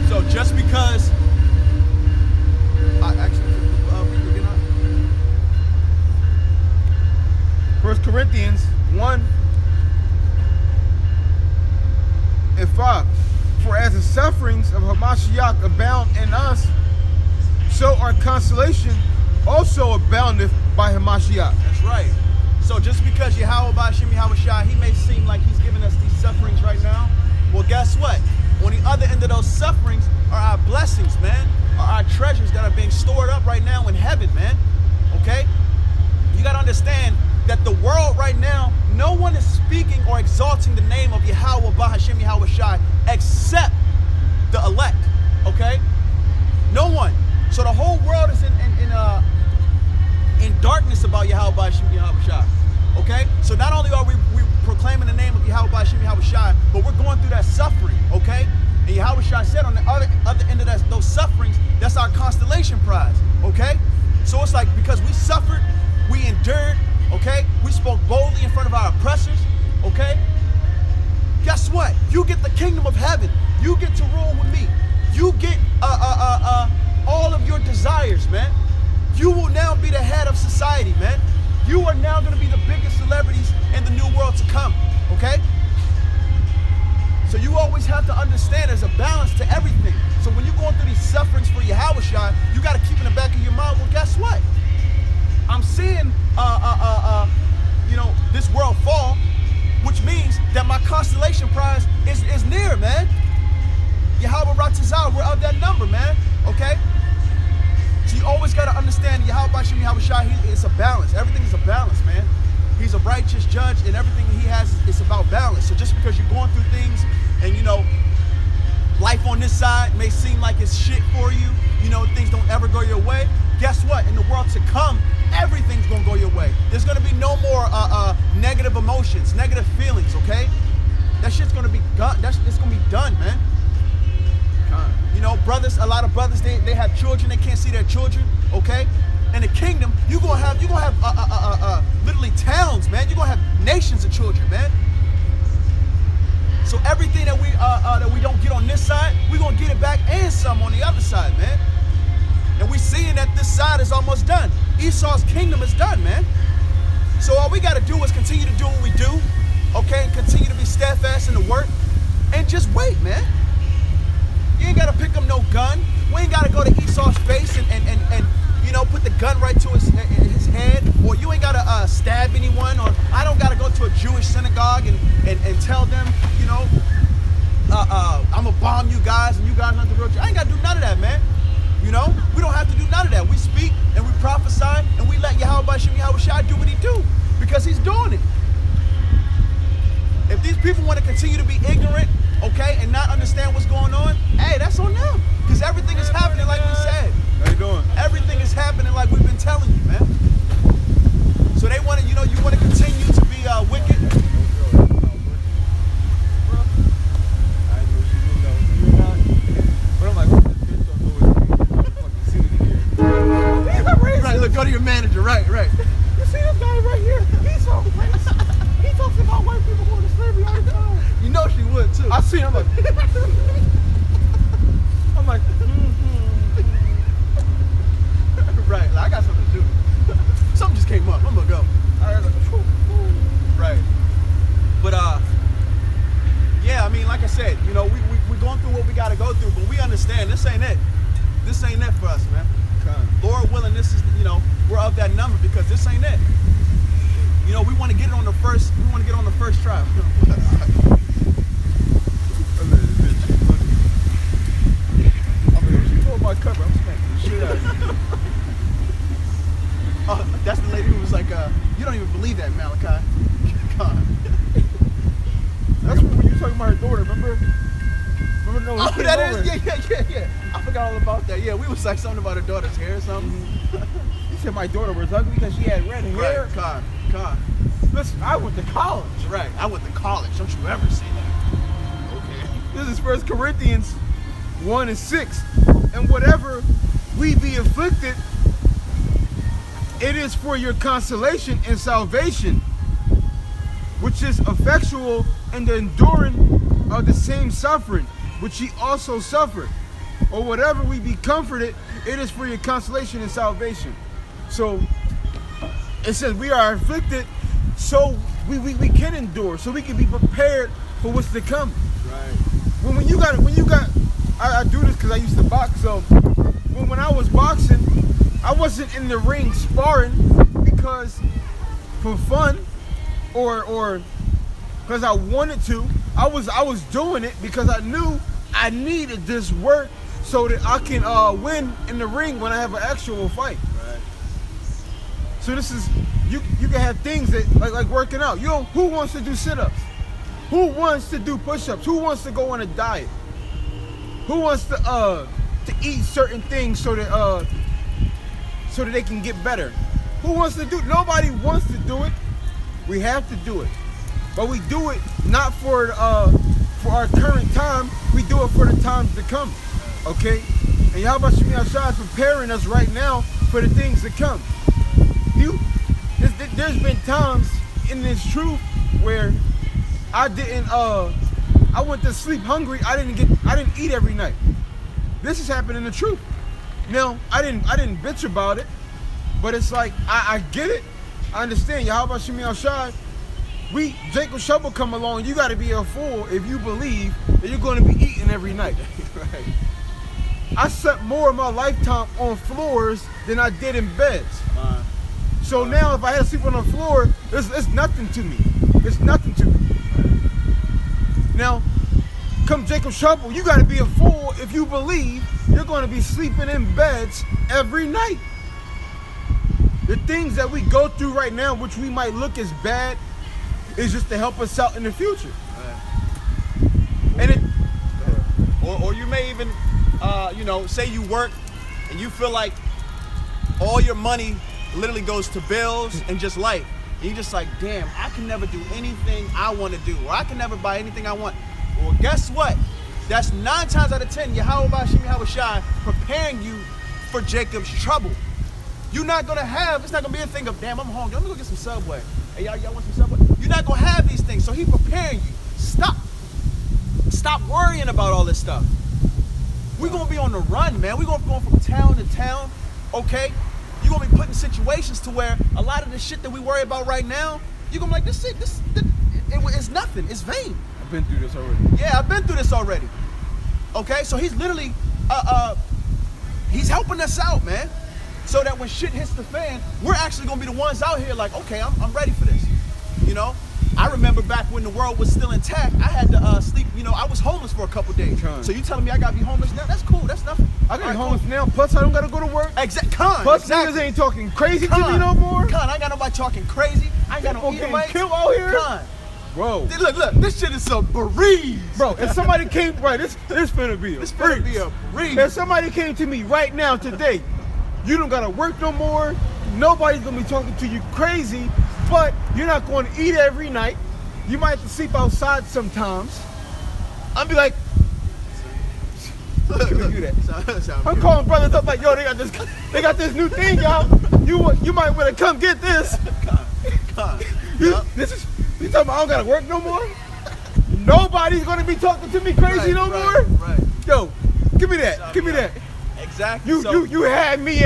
So just because I actually read it again. 1 Corinthians 1 and 5. For as the sufferings of Hamashiach abound in us, so our consolation also aboundeth by Hamashiach. That's right. So just because Yahweh B'Shem Yahweh Shai, he may seem like he's giving us these sufferings right now. Well, guess what? On the other end of those sufferings are our blessings, man. Are our treasures that are being stored up right now in heaven, man. Okay? You got to understand that the world right now, no one is speaking or exalting the name of Yahweh B'Shem Yahweh Shai except the elect. Okay? No one. So the whole world is in darkness about Yahweh B'Shem Yahweh Shai. Okay? So not only are we proclaiming the name of Yahweh B'Shem Yahweh Shai, but we're going through that suffering. Okay? And Yahweh Shai said on the other end of those sufferings, that's our constellation prize. Okay? So it's like because we suffered, we endured, okay? We spoke boldly in front of our oppressors, okay? Guess what? You get the kingdom of heaven. You get to rule with me. You get all of your desires, man. You will now be the head of society, man. You are now going to be the biggest celebrities in the new world to come, okay? So you always have to understand there's a balance to everything. So when you're going through these sufferings for Yahweh Shai, you got to keep in the back of your mind, well, guess what? I'm seeing, this world fall, which means that my constellation prize is near, man. Yahweh Ratazah, we're of that number, man. Okay? So you always got to understand Yahweh B'Shem Yahweh Shai, it's a balance. Everything is a balance, man. He's a righteous judge, and everything he has is about balance. So just because you're going through things and, life on this side may seem like it's shit for you, things don't ever go your way, guess what? In the world to come, everything's gonna go your way. There's gonna be no more negative emotions, negative feelings, okay? That shit's gonna be done. It's gonna be done, man. Brothers, a lot of brothers, they have children, they can't see their children, okay? In the kingdom, you're gonna have literally towns, man. You're gonna have nations of children, man. So everything that we don't get on this side, we're gonna get it back and some on the other side, man. And we seeing that this side is almost done. Esau's kingdom is done, man. So all we gotta do is continue to do what we do, okay? And continue to be steadfast in the work, and just wait, man. You ain't gotta pick up no gun. We ain't gotta go to Esau's face and put the gun right to his head, or you ain't gotta stab anyone, or I don't gotta go to a Jewish synagogue and tell them, I'm gonna bomb you guys and you guys aren't the real Jews. I ain't gotta do none of that, man. We don't have to do none of that. We speak and we prophesy and we let Yahweh B'Shem Yahweh Shai do what he do because he's doing it. If these people want to continue to be ignorant, okay, and not understand what's going on, hey, that's on them. Because everything is happening like we said. How you doing? Everything is happening like we've been telling you, man. So they want to, you want to continue to be wicked. I didn't know she knew. Go to your manager, right. You see this guy right here? He's so crazy. He talks about white people going to slavery all the time. You know she would too. I see him like, I'm like, right. Like, I got something to do. Something just came up. I'm gonna go. I was like, Right. But yeah, I mean, like I said, you know, we're going through what we gotta go through, but we understand this ain't it. This ain't it for us, man. Lord willing, this is, you know, we're of that number because this ain't it. You know, we want to get it on the first. We want to get on the first try. She pulled my cover. I'm smacking the shit out of you. Oh, that's the lady who was like, you don't even believe that, Malachi. God. That's when you were talking about her daughter, remember? Remember? No, Oh, that is, yeah. I forgot all about that. Yeah, we was like something about her daughter's hair or something. You said my daughter was ugly because she had red hair. Right, God. Listen, I went to college. Right, I went to college. Don't you ever say that. Okay. This is 1 Corinthians 1:6. And whatever we be afflicted, it is for your consolation and salvation, which is effectual in the enduring of the same suffering, which ye also suffered. Or whatever we be comforted, it is for your consolation and salvation. So it says we are afflicted so we can endure, so we can be prepared for what's to come. Right. When you got I do this because I used to box. So when I was boxing, I wasn't in the ring sparring because for fun or because I wanted to. I was doing it because I knew I needed this work so that I can win in the ring when I have an actual fight. Right. So this is you can have things that like working out. You know, who wants to do sit-ups? Who wants to do push-ups? Who wants to go on a diet? Who wants to eat certain things so that they can get better? Who wants to do? Nobody wants to do it. We have to do it, but we do it not for our current time. We do it for the times to come. Okay? And Yahweh Shemi Ashai is preparing us right now for the things to come. There's been times in this truth where I went to sleep hungry. I didn't eat every night. This is happening in the truth. Now, I didn't bitch about it, but it's like I get it. I understand. Yahweh Shemi Ashai. Jacob Shovel come along. You got to be a fool if you believe that you're going to be eating every night. Right. I spent more of my lifetime on floors than I did in beds. So now if I had to sleep on the floor, it's nothing to me. It's nothing to me. Now, come Jacob Shovel, you got to be a fool if you believe you're going to be sleeping in beds every night. The things that we go through right now, which we might look as bad, is just to help us out in the future. And or you may even, say you work and you feel like all your money literally goes to bills and just life. And you're just like, damn, I can never do anything I want to do, or I can never buy anything I want. Well, guess what? That's 9 times out of 10, Yahweh Shemi Hawashai preparing you for Jacob's trouble. It's not gonna be a thing of, damn, I'm hungry, let me go get some Subway. Hey, y'all want some Subway? You're not gonna have these things, so he's preparing you. Stop worrying about all this stuff. We're gonna be on the run, man. We're gonna be going from town to town, okay? You're gonna be put in situations to where a lot of the shit that we worry about right now, you're gonna be like, it's nothing, it's vain. I've been through this already. Yeah, I've been through this already. Okay, so he's literally, he's helping us out, man. So that when shit hits the fan, we're actually gonna be the ones out here like, okay, I'm ready for this. You know? I remember back when the world was still intact, I had to sleep, I was homeless for a couple days. So you telling me I gotta be homeless now? That's cool, that's nothing. I gotta be homeless now, plus I don't gotta go to work. Plus niggas ain't talking crazy to me no more. I ain't got nobody talking crazy. I ain't got no eat kill out here. Bro. Look, this shit is a breeze. Bro, if somebody came, right, this finna be a This finna be a breeze. If somebody came to me right now today, you don't gotta work no more, nobody's gonna be talking to you crazy, but you're not gonna eat every night. You might have to sleep outside sometimes. I'll be like, can we do that? I'm calling brothers up like, yo, they got this new thing, y'all. You might want to come get this. This is you talking about I don't gotta work no more? Nobody's gonna be talking to me crazy no more? Right. Yo, give me that. Give me that. Exactly. You had me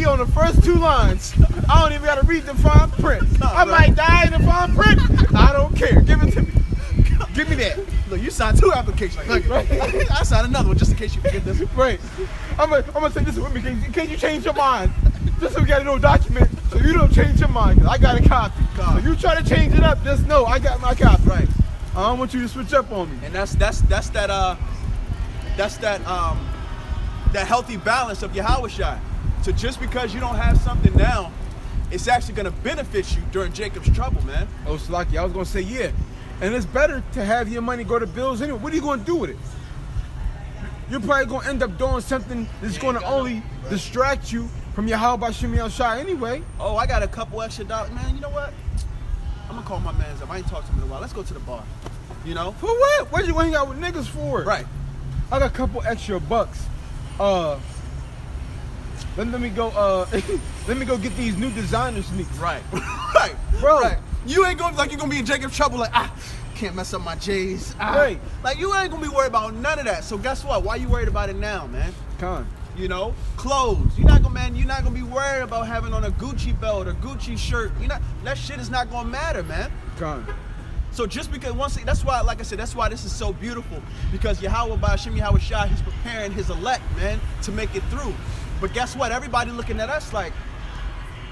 on the first 2 lines. I don't even gotta read the fine print. I might die in the fine print. I don't care. Give it to me. Give me that. Look, you signed 2 applications. Look, I signed another one just in case you forget this. Right. I'm gonna say this with me in case you change your mind. Just so we got a little document so you don't change your mind. Cause I got a copy. So you try to change it up, just know I got my copy. Right. I don't want you to switch up on me. And that's that healthy balance of Yahweh Shai. So just because you don't have something now, it's actually gonna benefit you during Jacob's trouble, man. Oh, Slaki, I was gonna say yeah. And it's better to have your money go to bills anyway. What are you gonna do with it? You're probably gonna end up doing something that's gonna only distract you from your How About Shimmy Shai anyway. Oh, I got a couple extra dollars. Man, you know what? I'm gonna call my mans up. I ain't talked to him in a while. Let's go to the bar. You know? For what? What you hang out with niggas for? Right. I got a couple extra bucks. Let me go let me go get these new designer sneakers. Right. Right. Bro. Right. You ain't gonna like you're gonna be in Jacob's trouble like can't mess up my J's. Right. Like you ain't gonna be worried about none of that. So guess what? Why you worried about it now, man? Con. You know, clothes. You're not gonna be worried about having on a Gucci belt or Gucci shirt. That shit is not gonna matter, man. Con. So just because that's why, like I said, that's why this is so beautiful. Because Yahweh Ba'Shem Yahweh Shai, he's preparing his elect, man, to make it through. But guess what? Everybody looking at us like,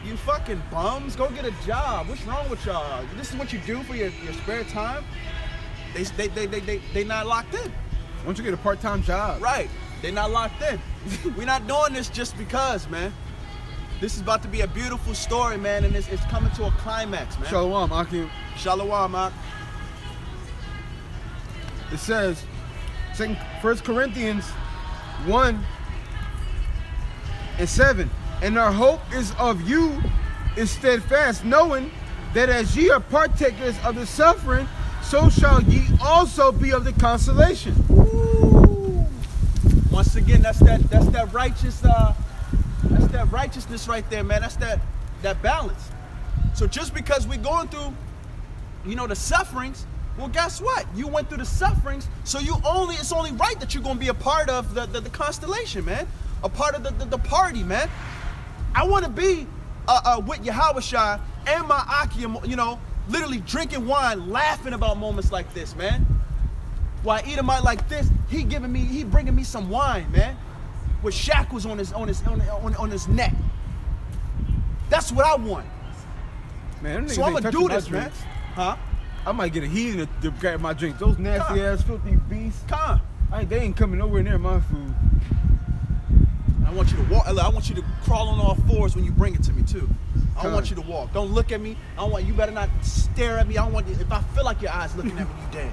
you fucking bums, go get a job. What's wrong with y'all? This is what you do for your spare time? They not locked in. Why don't you get a part-time job? Right. They not locked in. We're not doing this just because, man. This is about to be a beautiful story, man, and it's coming to a climax, man. Shalom, Akim. Shalom, Ak. It says, 1 Corinthians 1:7, and our hope is of you is steadfast, knowing that as ye are partakers of the suffering, so shall ye also be of the consolation. Ooh. Once again, that's that righteousness right there, man. That's that balance. So just because we're going through, the sufferings, well, guess what? You went through the sufferings, so it's only right that you're gonna be a part of the constellation, man. A part of the party, man. I want to be with Yahweh Shai and my Akim, literally drinking wine, laughing about moments like this, man. While Edomite like this, he bringing me some wine, man, with shackles on his neck. That's what I want. Man, so I'm gonna do this, man. Huh? I might get a heathen to grab my drink. Those nasty ass, filthy beasts. They ain't coming nowhere near my food. I want you to walk. I want you to crawl on all fours when you bring it to me too. I don't want you to walk. Don't look at me. You better not stare at me. I don't want you. If I feel like your eyes looking at me, you dead.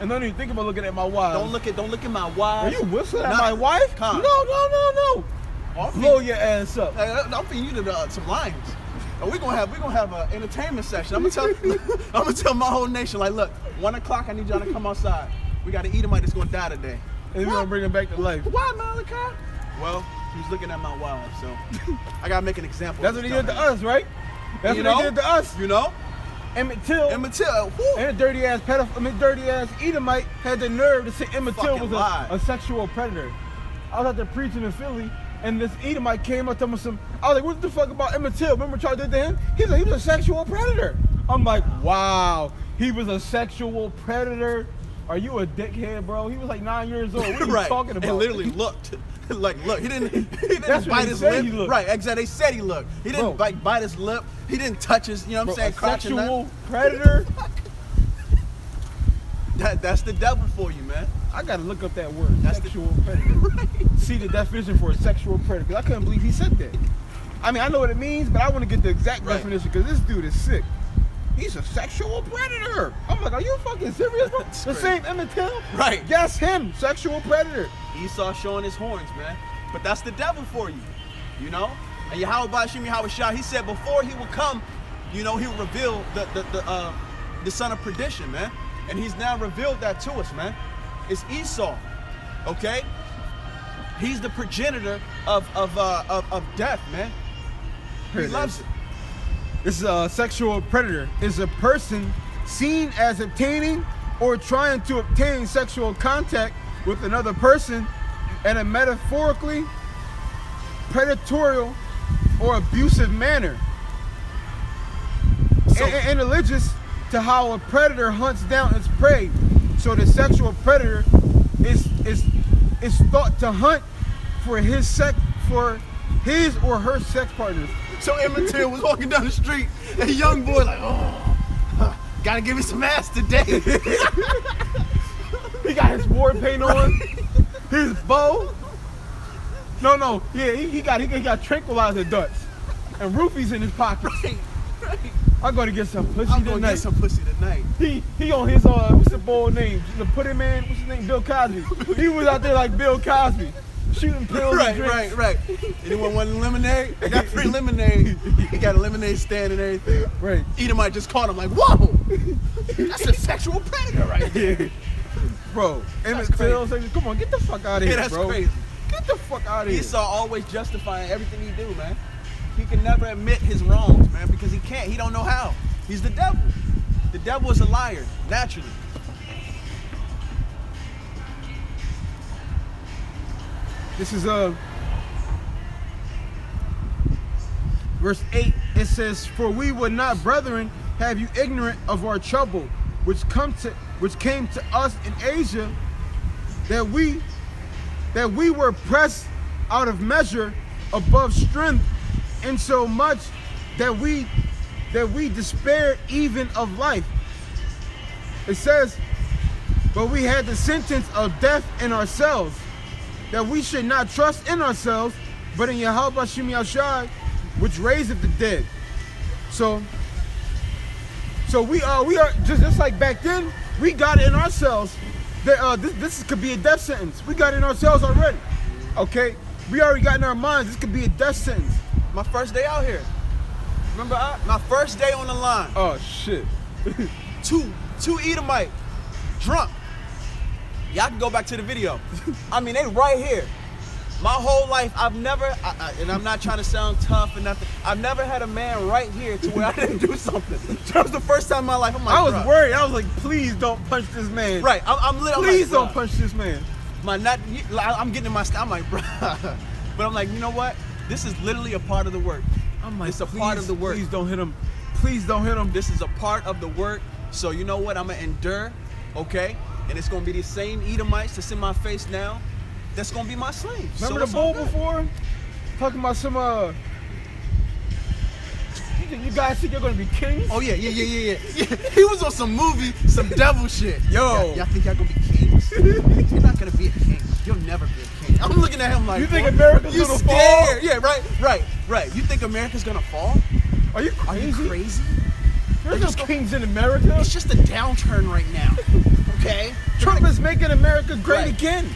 And don't even think about looking at my wife. Don't look at my wife. Are you whistling at my wife? No. Blow your ass up. I'm feeding you to some lions. We're gonna have an entertainment session. I'm gonna tell my whole nation, like, look, 1 o'clock, I need y'all to come outside. We got an Edomite that's gonna die today. And we're gonna bring him back to life. Why, Malachi? Well, he was looking at my wife, so I gotta make an example. That's what he did to us, right? That's what he did to us. Emmett Till. And a dirty ass dirty ass Edomite had the nerve to say Emmett Till was a sexual predator. I was out there preaching in Philly, and this Edomite came up to me I was like, what the fuck about Emmett Till? Remember what y'all did to him? He was a sexual predator. I'm like, wow, he was a sexual predator. Are you a dickhead, bro? He was like 9 years old. What are you talking about? And literally looked. Look, he didn't bite his lip. Right, exactly. They said he looked. He didn't bite his lip. He didn't touch his, sexual predator? That's the devil for you, man. I gotta look up that word, sexual predator. Right. See the definition for a sexual predator, because I couldn't believe he said that. I mean, I know what it means, but I want to get the exact definition, because this dude is sick. He's a sexual predator. I'm like, are you fucking serious, bro? The same Emmett Till? Right. Yes, him, sexual predator. Esau showing his horns, man. But that's the devil for you, And Yahweh Ba'Shem Yahweh Shai, he said before he would come, he would reveal the son of perdition, man. And he's now revealed that to us, man. It's Esau, okay? He's the progenitor of death, man. He loves it. This is a sexual predator. Is a person seen as obtaining or trying to obtain sexual contact with another person in a metaphorically predatory or abusive manner. So, Analogous to how a predator hunts down its prey. So the sexual predator is thought to hunt for his or her sex partners. so Emmett Till was walking down the street, and a young boy like, oh, gotta give me some ass today. He got his war paint on, his bow. No, yeah, he got tranquilizer darts and roofies in his pockets. Right. I'm gonna get some pussy I'm tonight. gonna get some pussy tonight. He on his what's the boy name? The Pudding Man. What's his name? Bill Cosby. He was out there like Bill Cosby, shooting pills and drinks. Right. Anyone want lemonade? I got free lemonade. He got a lemonade stand and everything. Right. Edomite just caught him like, whoa, that's a sexual predator right there. Bro, Emmett That's Till said, come on, get the fuck out of here, Yeah, that's bro. crazy. Get the fuck out of here. Esau always justifying everything he do, man. He can never admit his wrongs, man, because he can't. He don't know how. He's the devil. The devil is a liar, naturally. This is verse 8. It says, "For we would not, brethren, have you ignorant of our trouble, which came to us in Asia, that we were pressed out of measure above strength, insomuch that we despaired even of life." It says, "But we had the sentence of death in ourselves, that we should not trust in ourselves, but in Yahweh Bashem Yahushai, which raiseth the dead." So we are just like back then. We got it in ourselves that this could be a death sentence. We got it in ourselves already. Okay, we already got in our minds this could be a death sentence. My first day out here. Remember, my first day on the line. Oh shit. Two Edomite, drunk. Y'all can go back to the video. I mean, they right here. My whole life, I've never, and I'm not trying to sound tough and nothing, I've never had a man right here to where I didn't do something. That was the first time in my life. I'm like, I was bruh. worried. I was like, please don't punch this man. Right, I'm literally Please like, don't punch this man. I'm getting in my style. I'm like, bro. But I'm like, you know what? This is literally a part of the work. I'm like, It's a part of the work. Please don't hit him. Please don't hit him. This is a part of the work. So you know what? I'm gonna endure, okay? And it's gonna be the same Edomites that's in my face now. That's gonna be my slaves. Remember the bull before? Talking about some you think you guys think you're gonna be kings? Oh yeah. He was on some movie, some devil shit. Yo. Y'all think y'all gonna be kings? You're not gonna be a king. You'll never be a king. I'm looking at him like, You think boy, America's you gonna scared. fall? Yeah, right. You think America's gonna fall? Are you Are crazy? you crazy? There's no kings in America. It's just a downturn right now. Okay? Trump is making America great Right. again.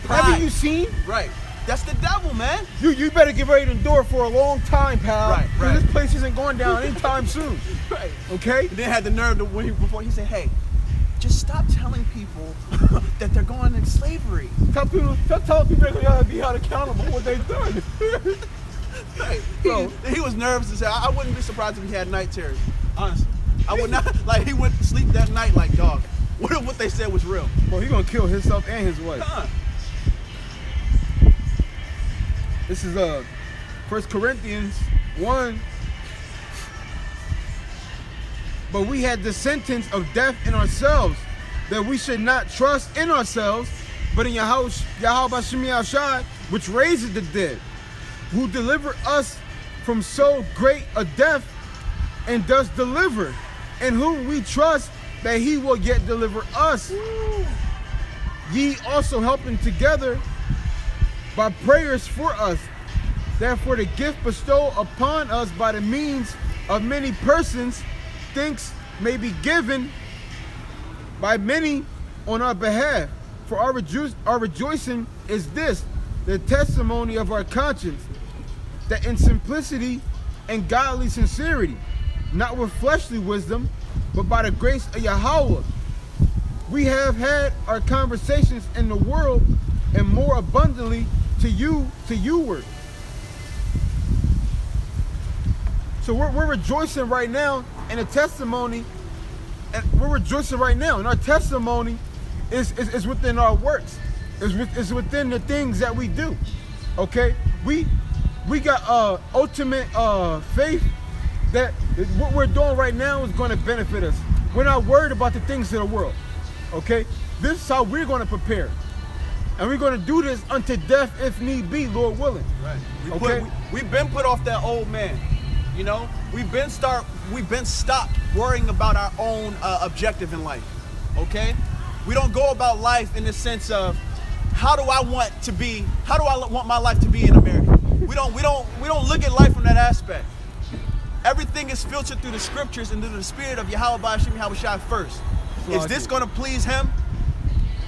Pride. Haven't you seen? Right. That's the devil, man. You better get ready to endure for a long time, pal. Right, 'Cause right. This place isn't going down anytime soon. Right. Okay? And then had the nerve to before he said, "Hey, just stop telling people that they're going into slavery." Tell people they gotta be held accountable for what they've done. Right. Bro. He was nervous to say, I wouldn't be surprised if he had night terrors. Honestly, I would not. Like he went to sleep that night like, dog. What if what they said was real? Bro, he gonna kill himself and his wife. Huh. This is 1 Corinthians 1. But we had the sentence of death in ourselves, that we should not trust in ourselves, but in Yahweh Bashem Yahushai, which raises the dead, who delivered us from so great a death, and does deliver, in whom we trust that he will yet deliver us. Ye also helping together by prayers for us, that for the gift bestowed upon us by the means of many persons, thanks may be given by many on our behalf. For our rejoicing is this, the testimony of our conscience, that in simplicity and godly sincerity, not with fleshly wisdom, but by the grace of Yahweh, we have had our conversations in the world, and more abundantly to youward. So we're rejoicing right now in a testimony, and we're rejoicing right now. And our testimony is within our works. Is within the things that we do. Okay? We got ultimate faith that what we're doing right now is going to benefit us. We're not worried about the things of the world. Okay? This is how we're going to prepare. And we're going to do this unto death if need be, Lord willing. Right. We've been put off that old man. You know, we've been stopped worrying about our own objective in life. Okay? We don't go about life in the sense of how do I want my life to be in America? We don't look at life from that aspect. Everything is filtered through the scriptures and through the spirit of Yahweh Bashim Yahushua first. Is this going to please him?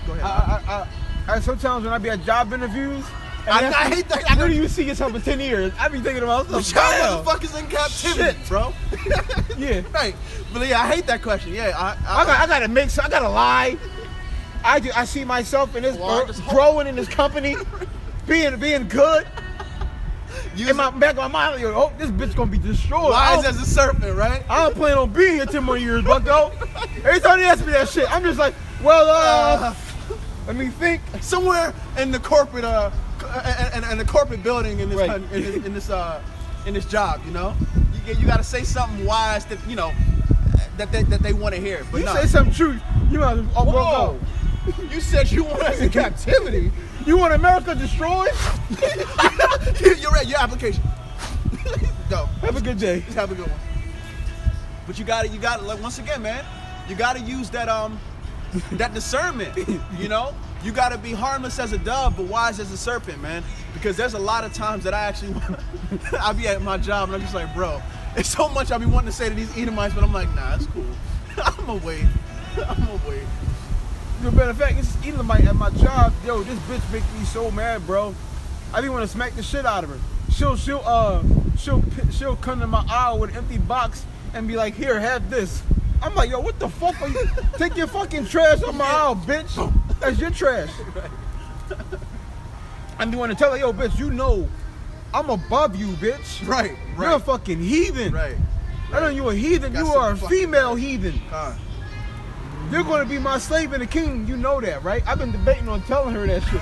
Go ahead. I sometimes when I be at job interviews, I hate that. Where do you see yourself in 10 years? I be thinking about the child motherfuckers in captivity, bro. Yeah. Right. But yeah, I hate that question. Yeah. I gotta make I gotta lie. I see myself in this growing in this company, being good. In my back of my mind, like, oh, this bitch gonna be destroyed. Wise as a serpent, right? I don't plan on being here 10 more years, bucko. Every time they ask me that shit, I'm just like, well, let me think. Somewhere in the corporate and the corporate building in this in this job, you know, you got to say something wise that you know that they want to hear. But you say something true, you know. Whoa. You said you want us in captivity. You want America destroyed? You're right. Your application. Go. Have a good day. Just have a good one. But you got to like once again, man. You got to use that that discernment. You know, you got to be harmless as a dove, but wise as a serpent, man. Because there's a lot of times that I actually I'll be at my job and I'm just like, bro, it's so much I be wanting to say to these Edomites, but I'm like, nah, it's cool. I'm gonna wait. As a matter of fact, it's Edomite at my job. Yo, this bitch make me so mad, bro. I be want to smack the shit out of her. She'll come to my aisle with an empty box and be like, here, have this. I'm like, yo, what the fuck are you? Take your fucking trash on my aisle, bitch. That's your trash. I'm the one to tell her, yo, bitch, you know I'm above you, bitch. Right. You're a fucking heathen. Right. I know you a heathen. You are a female heathen. You're going to be my slave and the king. You know that, right? I've been debating on telling her that shit.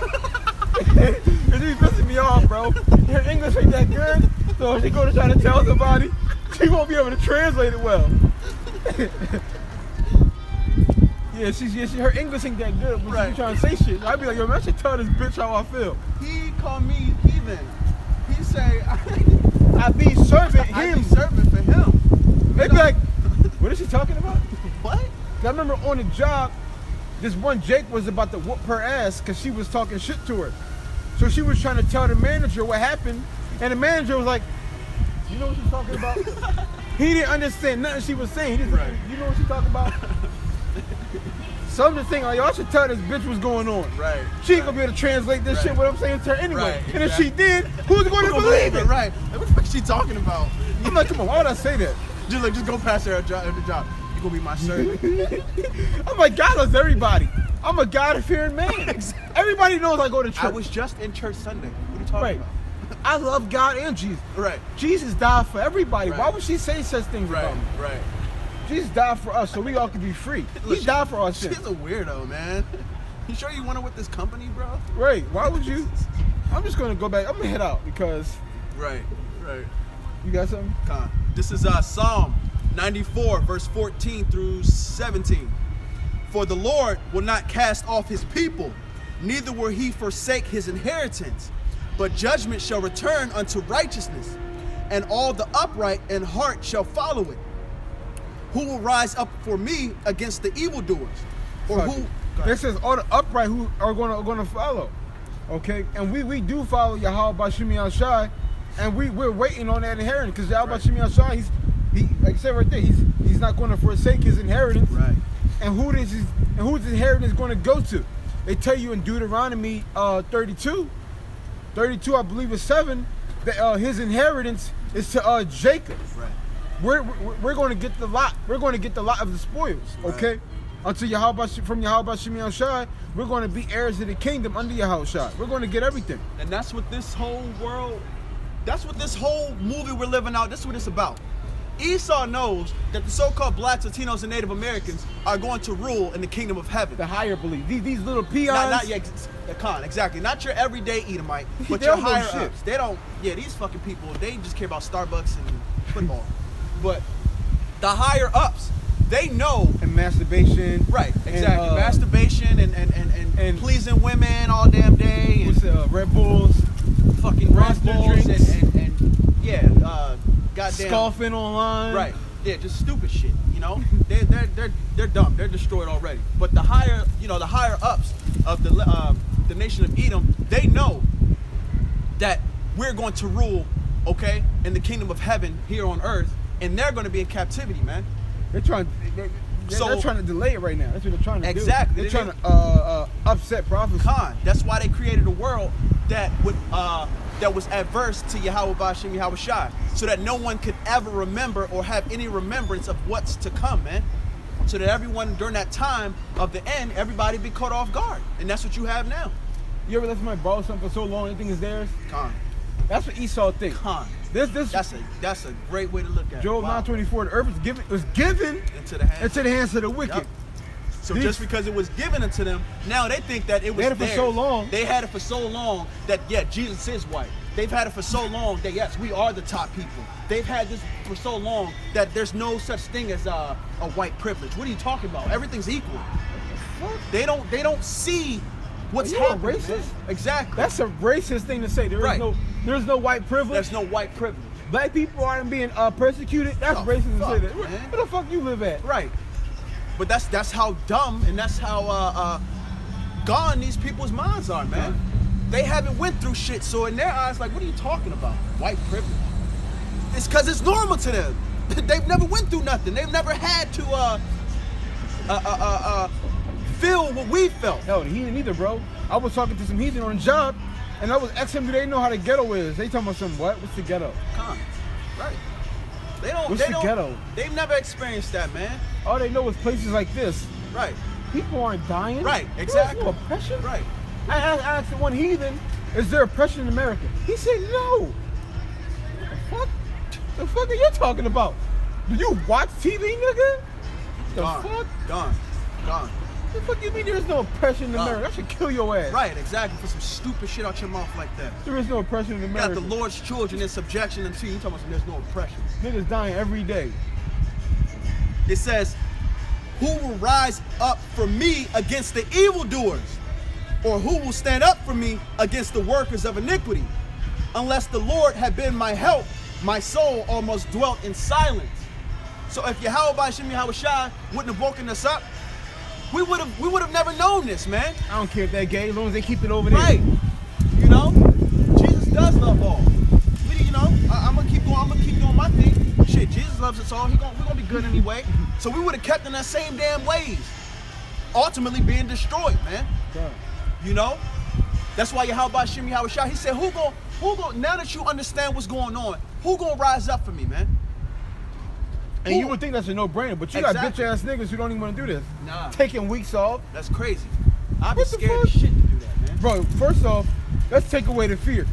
She's pissing me off, bro. Her English ain't that good, so if she go to try to tell somebody, she won't be able to translate it well. Her English ain't that good, but she's trying to say shit. I'd be like, yo, man, I should tell this bitch how I feel. He called me heathen. He say, I be serving him. I be serving for him. They be like, what is she talking about? What? I remember on the job, this one Jake was about to whoop her ass because she was talking shit to her. So she was trying to tell the manager what happened, and the manager was like, you know what she's talking about? He didn't understand nothing she was saying. He just, you know what she's talking about? Some of the thing, like, yo, I should tell this bitch what's going on. Right. She ain't gonna be able to translate this shit, what I'm saying to her anyway. And if she did, who's going to believe it? Right. What the fuck is she talking about? I'm like, come on, why would I say that? Just go past her at the job. You gonna be my servant. I'm like, God loves everybody. I'm a God-fearing man. Exactly. Everybody knows I go to church. I was just in church Sunday. What are you talking about? I love God and Jesus. Right. Jesus died for everybody. Why would she say such things about me? Right. Jesus died for us so we all could be free. He died for us. She's a weirdo, man. You sure you want her with this company, bro? Right. Why would you? I'm just gonna go back. I'm gonna head out because. Right. You got something? This is Psalm 94, verse 14 through 17. For the Lord will not cast off his people, neither will he forsake his inheritance. But judgment shall return unto righteousness, and all the upright in heart shall follow it. Who will rise up for me against the evildoers? Or who? This says all the upright who are going to follow. Okay, and we do follow Yahweh Bashim Yahushua, and we're waiting on that inheritance because Yahweh Bashim Yahushua, he like I said right there, he's not going to forsake his inheritance. Right. And who's his inheritance going to go to? They tell you in Deuteronomy 32, I believe it's 7, that his inheritance is to Jacob. Right. We're going to get the lot. We're going to get the lot of the spoils. Okay. Right. Until from Yahweh Bashim Yahushua, we're going to be heirs of the kingdom under Yahushua. We're going to get everything. And that's what this whole world, that's what this whole movie we're living out, that's what it's about. Esau knows that the so-called blacks, Latinos, and Native Americans are going to rule in the kingdom of heaven. The higher belief. These little peons. Exactly. Not your everyday Edomite, but They your don't know higher shit. ups. They don't. Yeah, these fucking people. They just care about Starbucks and football. But the higher ups, they know. And masturbation. Right. Exactly. And, masturbation and pleasing women all damn day. And Red Bulls. fucking Red Monster Bulls drinks. and goddamn Scoffing online. right, yeah, just stupid shit. You know, they're dumb. They're destroyed already. But the higher ups of the nation of Edom, they know that we're going to rule, okay, in the kingdom of heaven here on earth, and they're going to be in captivity, man. They're trying to delay it right now. That's what they're trying to do. Exactly. They're trying to upset prophecy. That's why they created a world that was adverse to Yahweh Bashim Yahweh Shai, so that no one could ever remember or have any remembrance of what's to come, man. So that everyone during that time of the end, everybody be caught off guard, and that's what you have now. You ever let somebody borrow something for so long, anything is theirs? Con. That's what Esau thinks. Con. This That's a great way to look at it. Job 9:24. The earth was given into the hands of the wicked. Yep. So just because it was given unto them, now they think that it was They had it for theirs. so long. They had it for so long that, yeah, Jesus is white. They've had it for so long that, yes, we are the top people. They've had this for so long that there's no such thing as a white privilege. What are you talking about? Everything's equal. They don't see what's happening. Racist? Man. Exactly. That's a racist thing to say. There's no white privilege. There's no white privilege. Black people aren't being persecuted. That's racist to say that. Where the fuck you live at? Right. But that's how dumb and that's how gone these people's minds are, man. They haven't went through shit, so in their eyes, like, what are you talking about? White privilege. It's because it's normal to them. They've never went through nothing. They've never had to feel what we felt. Hell, the heathen either, bro. I was talking to some heathen on the job, and I was asking them, do they know how the ghetto is? They talking about some what? What's the ghetto? Con. Right. They don't. What's the ghetto? They've never experienced that, man. All they know is places like this. Right. People aren't dying. Right. Exactly. There's no oppression. Right. I asked the one heathen, is there oppression in America? He said no. The fuck are you talking about? Do you watch TV, nigga? The fuck? Gone. The fuck you mean there's no oppression in America? That should kill your ass. Right, exactly. For some stupid shit out your mouth like that. There is no oppression in You America. got the Lord's children in subjection unto you. You talking about there's no oppression. Niggas dying every day. It says, who will rise up for me against the evildoers? Or who will stand up for me against the workers of iniquity? Unless the Lord had been my help, my soul almost dwelt in silence. So if Yahweh Bashim Yahweh Shai wouldn't have woken us up, we would have never known this, man. I don't care if they're gay, as long as they keep it over there. Right. You know? Jesus does love all. You know, I'm gonna keep doing my thing. Shit, Jesus loves us all. We're gonna be good anyway. So we would have kept in that same damn ways. Ultimately being destroyed, man. Yeah. You know? That's why Yahweh Bashim Yahweh Shai, he said, who gon' now that you understand what's going on, who gonna rise up for me, man? And you would think that's a no-brainer, but you got bitch-ass niggas who don't even want to do this. Nah. Taking weeks off. That's crazy. I'd be What the scared fuck? as shit to do that, man. Bro, first off, let's take away the fear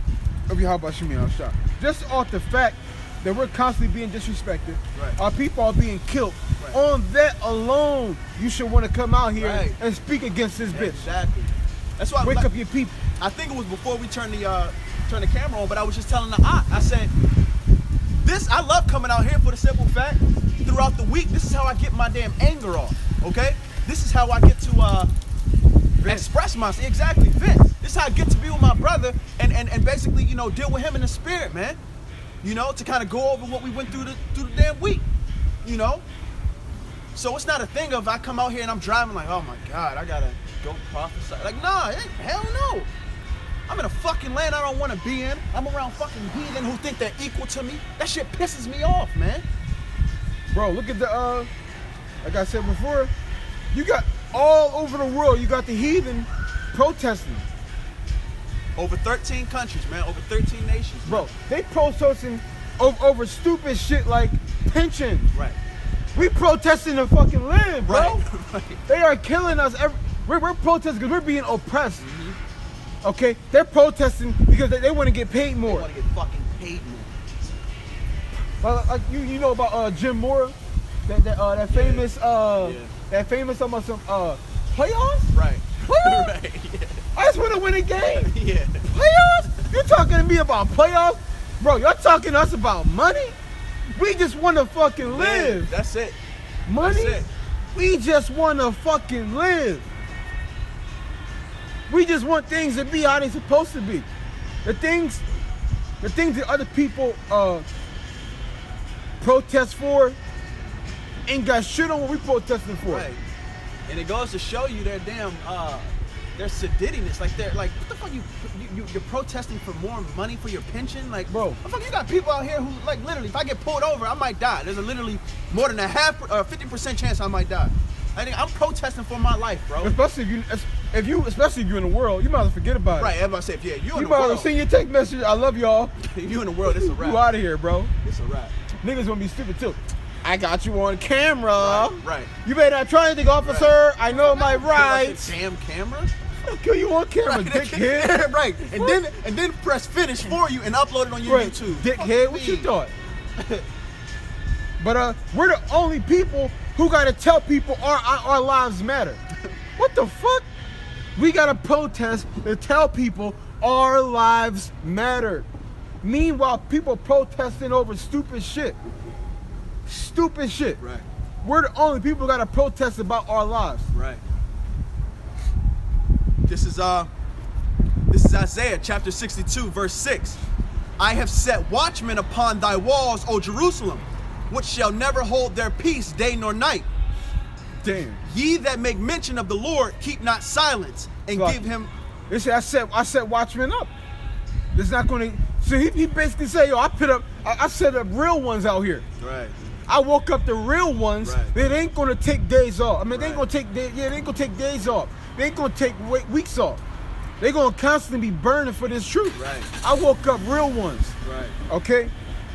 of Yahweh Shemi Al-Shah. Just off the fact that we're constantly being disrespected, Right. our people are being killed. Right. On that alone, you should want to come out here Right. and speak against this bitch. Exactly. That's why Wake up your people. I think it was before we turned the camera on, but I was just telling the aunt, I said, I love coming out here for the simple fact, throughout the week, this is how I get my damn anger off, okay? This is how I get to express myself. Exactly, Vince. This is how I get to be with my brother and basically, you know, deal with him in the spirit, man. You know, to kind of go over what we went through the damn week, you know? So it's not a thing of I come out here and I'm driving like, oh my God, I gotta go prophesy. Like, nah, hell no. I'm in a fucking land I don't want to be in. I'm around fucking heathen who think they're equal to me. That shit pisses me off, man. Bro, look at the, like I said before, you got all over the world, you got the heathen protesting. Over 13 countries, man. Over 13 nations. Bro, they protesting over stupid shit like pensions. Right. We protesting the fucking land, bro. Right. They are killing us. We're protesting because we're being oppressed. Okay? They're protesting because they want to get paid more. They want to get fucking paid more. Like you know about Jim Mora, that famous that famous almost some playoffs. Right. Playoffs? Right. Yeah. I just want to win a game. Yeah. Playoffs? You're talking to me about playoffs, bro? You're talking to us about money? We just want to fucking live. Man, that's it. Money? That's it. We just want to fucking live. We just want things to be how they're supposed to be. The things that other people protest for ain't got shit on what we protesting for. Right. And it goes to show you their damn their sedittiness. Like they're like, what the fuck you're protesting for more money for your pension? Like, bro, what the fuck, you got people out here who like literally, if I get pulled over, I might die. There's a literally more than 50% chance I might die. I think I'm protesting for my life, bro. Especially if you're in the world, you might as well forget about it. Right, everybody say, yeah, you in the might as well world. send your text message. I love y'all. If you in the world, it's a wrap. You out of here, bro. It's a wrap. Niggas gonna be stupid too. I got you on camera. Right. You better not try anything, officer. Right. I know my rights. Damn camera. I'll kill you on camera, right, dickhead. Right. And then press finish for you and upload it on your YouTube. Dickhead, what you thought? But we're the only people who gotta tell people our lives matter. What the fuck? We gotta protest to tell people our lives matter. Meanwhile, people protesting over stupid shit. Stupid shit. Right. We're the only people who gotta protest about our lives. Right. This is Isaiah chapter 62, verse 6. I have set watchmen upon thy walls, O Jerusalem, which shall never hold their peace day nor night. Damn. Ye that make mention of the Lord, keep not silence, and give him. I set watchmen up. It's not gonna. So he basically said, yo, I set up real ones out here. Right. I woke up the real ones. Right. They ain't gonna take days off. I mean, they ain't Right. gonna take they ain't gonna take days off. They ain't gonna take weeks off. They gonna constantly be burning for this truth. Right. I woke up real ones. Right. Okay.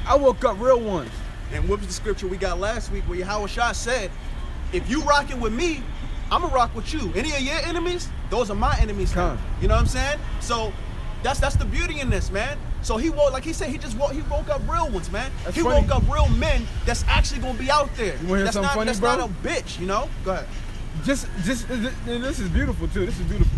I woke up real ones. And what was the scripture we got last week where Yahweh Shah said, if you rocking with me, I'm gonna rock with you. Any of your enemies, those are my enemies. Come. You know what I'm saying? So that's the beauty in this, man. So he woke, like he said, he woke up real ones, man. That's he funny. woke up real men that's actually gonna be out there. You wanna hear that's something not funny, that's bro? not a bitch, you know? Go ahead. Just and this is beautiful too. This is beautiful.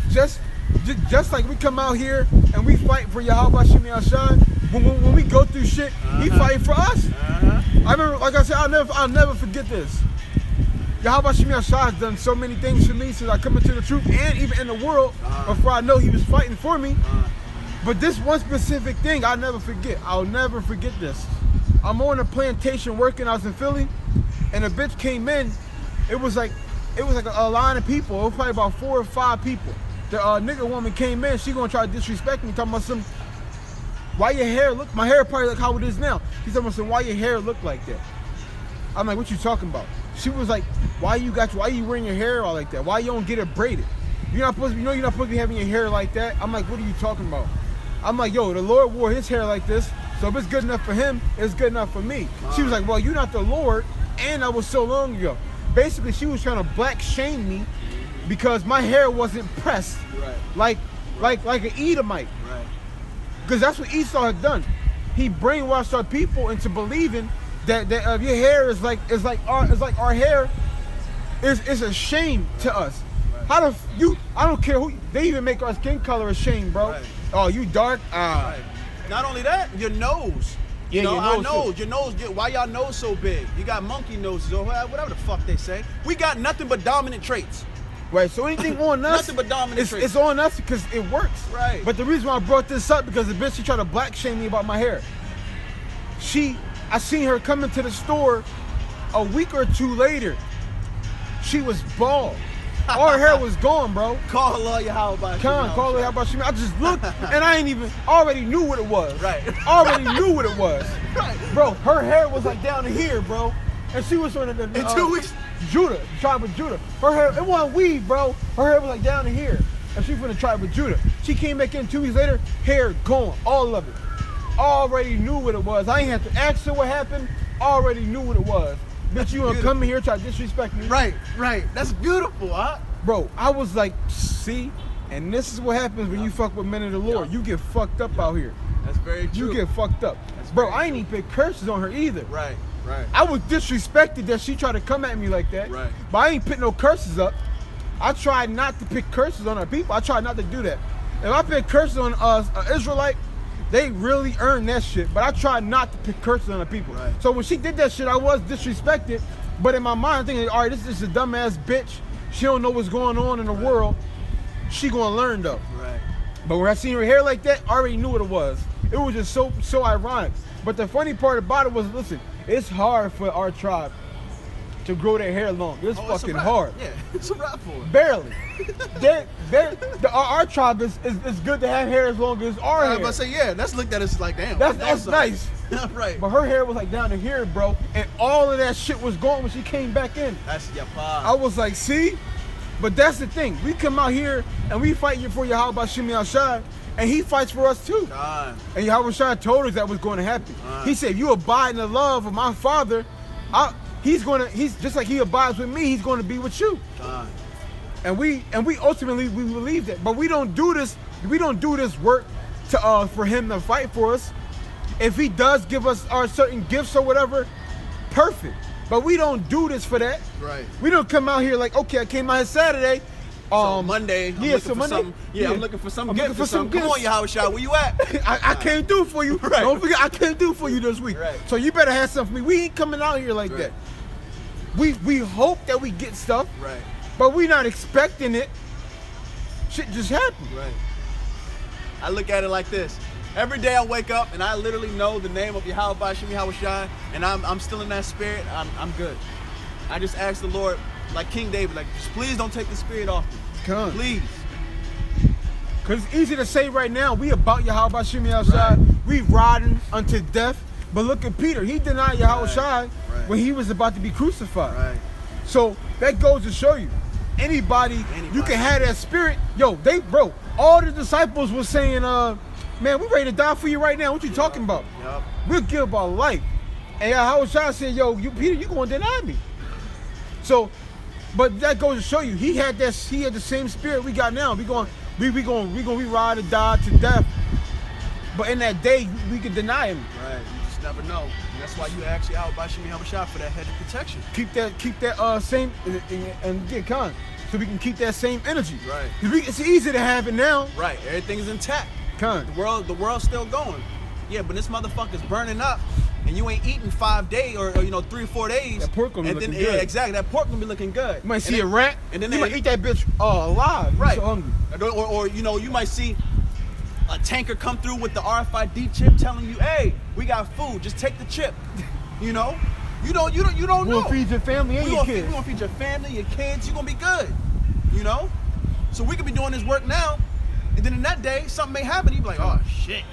Just like we come out here and we fight for Yahweh Shemi Hashan, when we go through shit, he fighting for us. I remember, like I said, I'll never forget this. Yahweh Shemi Hashan has done so many things for me since I come into the truth and even in the world before I know he was fighting for me. But this one specific thing I'll never forget. I'll never forget this. I'm on a plantation working. I was in Philly, and a bitch came in. It was like a line of people. It was probably about 4 or 5 people. The nigga woman came in. She gonna try to disrespect me, talking about some. Why your hair look? My hair probably like how it is now. She's talking about some. Why your hair look like that? I'm like, what you talking about? She was like, why you wearing your hair all like that? Why you don't get it braided? You're not supposed to be having your hair like that. I'm like, what are you talking about? I'm like, yo, the Lord wore his hair like this, so if it's good enough for him, it's good enough for me. She was like, well, you're not the Lord, and that was so long ago. Basically, she was trying to black shame me because my hair wasn't pressed like an Edomite. Right. Because that's what Esau had done. He brainwashed our people into believing that your hair is like our hair is a shame to us. Right. I don't care who, they even make our skin color a shame, bro. Right. Oh, you dark? Right. Not only that, your nose. Yeah, you know, your nose. Why y'all nose so big? You got monkey noses or whatever the fuck they say. We got nothing but dominant traits. Right, so anything on us, nothing but dominant traits. It's on us because it works. Right. But the reason why I brought this up because the bitch, she tried to black shame me about my hair. I seen her come into the store a week or 2 later. She was bald. All her hair was gone, bro. Call her Yahweh. Call her Yahweh. I just looked and I already knew what it was. Right. Already knew what it was. Right. Bro, her hair was like down to here, bro. And she was on the in 2 weeks. Judah, the tribe of Judah. Her hair, it wasn't weave, bro. Her hair was like down to here. And she from the tribe of Judah. She came back in 2 weeks later, hair gone, all of it. Already knew what it was. I ain't have to ask her what happened. Already knew what it was. Bitch, you gonna come in here try to disrespect me? Right. That's beautiful, huh? Bro, I was like, see? And this is what happens when you fuck with men of the Lord. You get fucked up out here. That's very true. You get fucked up. That's Bro, I ain't even put curses on her either. Right. I was disrespected that she tried to come at me like that. Right. But I ain't put no curses up. I tried not to pick curses on our people. I tried not to do that. If I pick curses on an Israelite, they really earn that shit. But I tried not to pick curses on the people. Right. So when she did that shit, I was disrespected. But in my mind, I'm thinking, all right, this is a dumbass bitch. She don't know what's going on in the world. She gonna learn though. Right. But when I seen her hair like that, I already knew what it was. It was just so ironic. But the funny part about it was, listen, it's hard for our tribe to grow their hair long. It's fucking hard. Yeah, it's a wrap for it. Barely. Our tribe is good to have hair as long as our hair. I was about to say, yeah, that's looked at us like, damn. That's nice. Right. But her hair was like down to here, bro. And all of that shit was gone when she came back in. That's your pop. I was like, see? But that's the thing. We come out here and we fight for Yahweh Shimi Al-Shai, and he fights for us too. God. And Yahweh Shai told us that was going to happen. He said, if you abide in the love of my Father, he's just like he abides with me, he's going to be with you. God. And we ultimately we believe that. But we don't do this work to for him to fight for us. If he does give us our certain gifts or whatever, perfect. But we don't do this for that. Right. We don't come out here like, okay, I came out here Saturday. So Monday, I'm looking for something. Yeah, I'm looking for some gifts or something. Come on, Yahweh Shai, where you at? I can't do for you. Right. Don't forget, I can't do for you this week. Right. So you better have something for me. We ain't coming out here like that. We hope that we get stuff. Right. But we not expecting it. Shit just happened. Right. I look at it like this. Every day I wake up and I literally know the name of Yahweh Shimi Yahweh Shai, and I'm still in that spirit. I'm good. I just ask the Lord, like King David, like, just please don't take the spirit off me. Come on. Please. Because it's easy to say right now, we about Yahweh Shimi Yahweh Shai. We riding unto death. But look at Peter. He denied Yahweh Shai when he was about to be crucified. Right. So that goes to show you, anybody, you can have that spirit. Yo, all the disciples were saying, man, we ready to die for you right now. What you talking about? Yep. We'll give our life. And Yahweh Shai said, yo, Peter, you going to deny me. So, but that goes to show you, he had the same spirit we got now. We ride or die to death. But in that day, we could deny him. Right. You just never know. And that's why you actually out by Shimi Yahweh Shai for that head of protection. Keep that same and get con, so we can keep that same energy. Right. It's easy to have it now. Right. Everything is intact. Con. The world's still going. Yeah, but this motherfucker's burning up, and you ain't eating 5 days or 3 or 4 days. That pork gonna be looking good. Yeah, exactly. That pork gonna be looking good. You might see a rat, and then you might eat that bitch alive. Right. You're so hungry. Or you might see a tanker come through with the RFID chip telling you, hey, we got food, just take the chip. You don't know. We'll feed your family and your kids. We're gonna feed your family, your kids, you're gonna be good. So we could be doing this work now, and then in that day, something may happen, you be like, oh shit.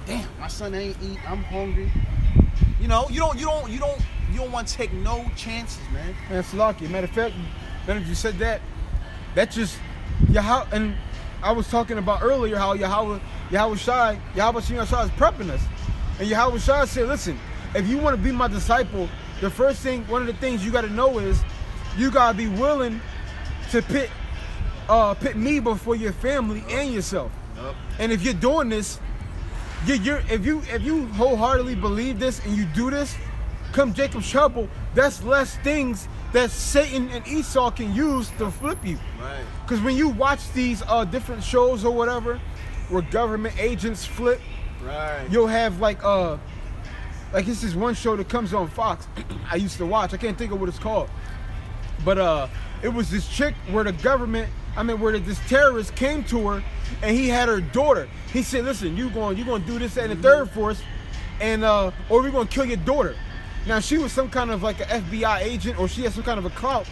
Damn, my son ain't eat, I'm hungry. You don't want to take no chances, man. Man, it's lucky. Matter of fact, now that you said that just and I was talking about earlier how Yahweh Shai is prepping us. And Yahweh Shai said, listen, if you want to be my disciple, one of the things you got to know is you got to be willing to put me before your family and yourself. Yep. And if you're doing this, if you wholeheartedly believe this and you do this, come Jacob's trouble, that's less things that Satan and Esau can use to flip you. Right. Because when you watch these different shows or whatever, where government agents flip, right, you'll have like this is one show that comes on Fox. I used to watch. I can't think of what it's called, but it was this chick where this terrorist came to her, and he had her daughter. He said, "Listen, you going to do this and the third for us, and or we're going to kill your daughter." Now she was some kind of like an FBI agent, or she had some kind of a clout.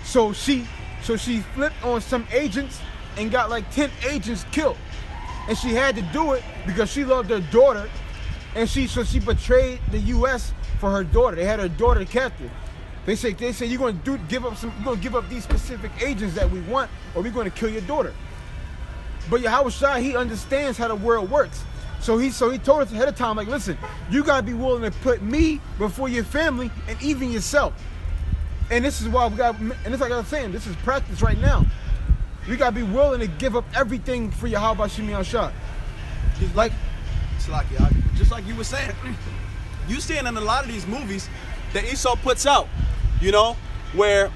So she flipped on some agents and got like 10 agents killed. And she had to do it because she loved her daughter, and she betrayed the U.S. for her daughter. They had her daughter captive. They say you're going to give up these specific agents that we want, or we're going to kill your daughter. But Yahweh Shai, he understands how the world works. So he told us ahead of time, like, listen, you gotta be willing to put me before your family and even yourself. And this is why and it's like I was saying, this is practice right now. We gotta be willing to give up everything for Yahweh Shimi Shai. just like you were saying, you seeing in a lot of these movies that Esau puts out, you know, where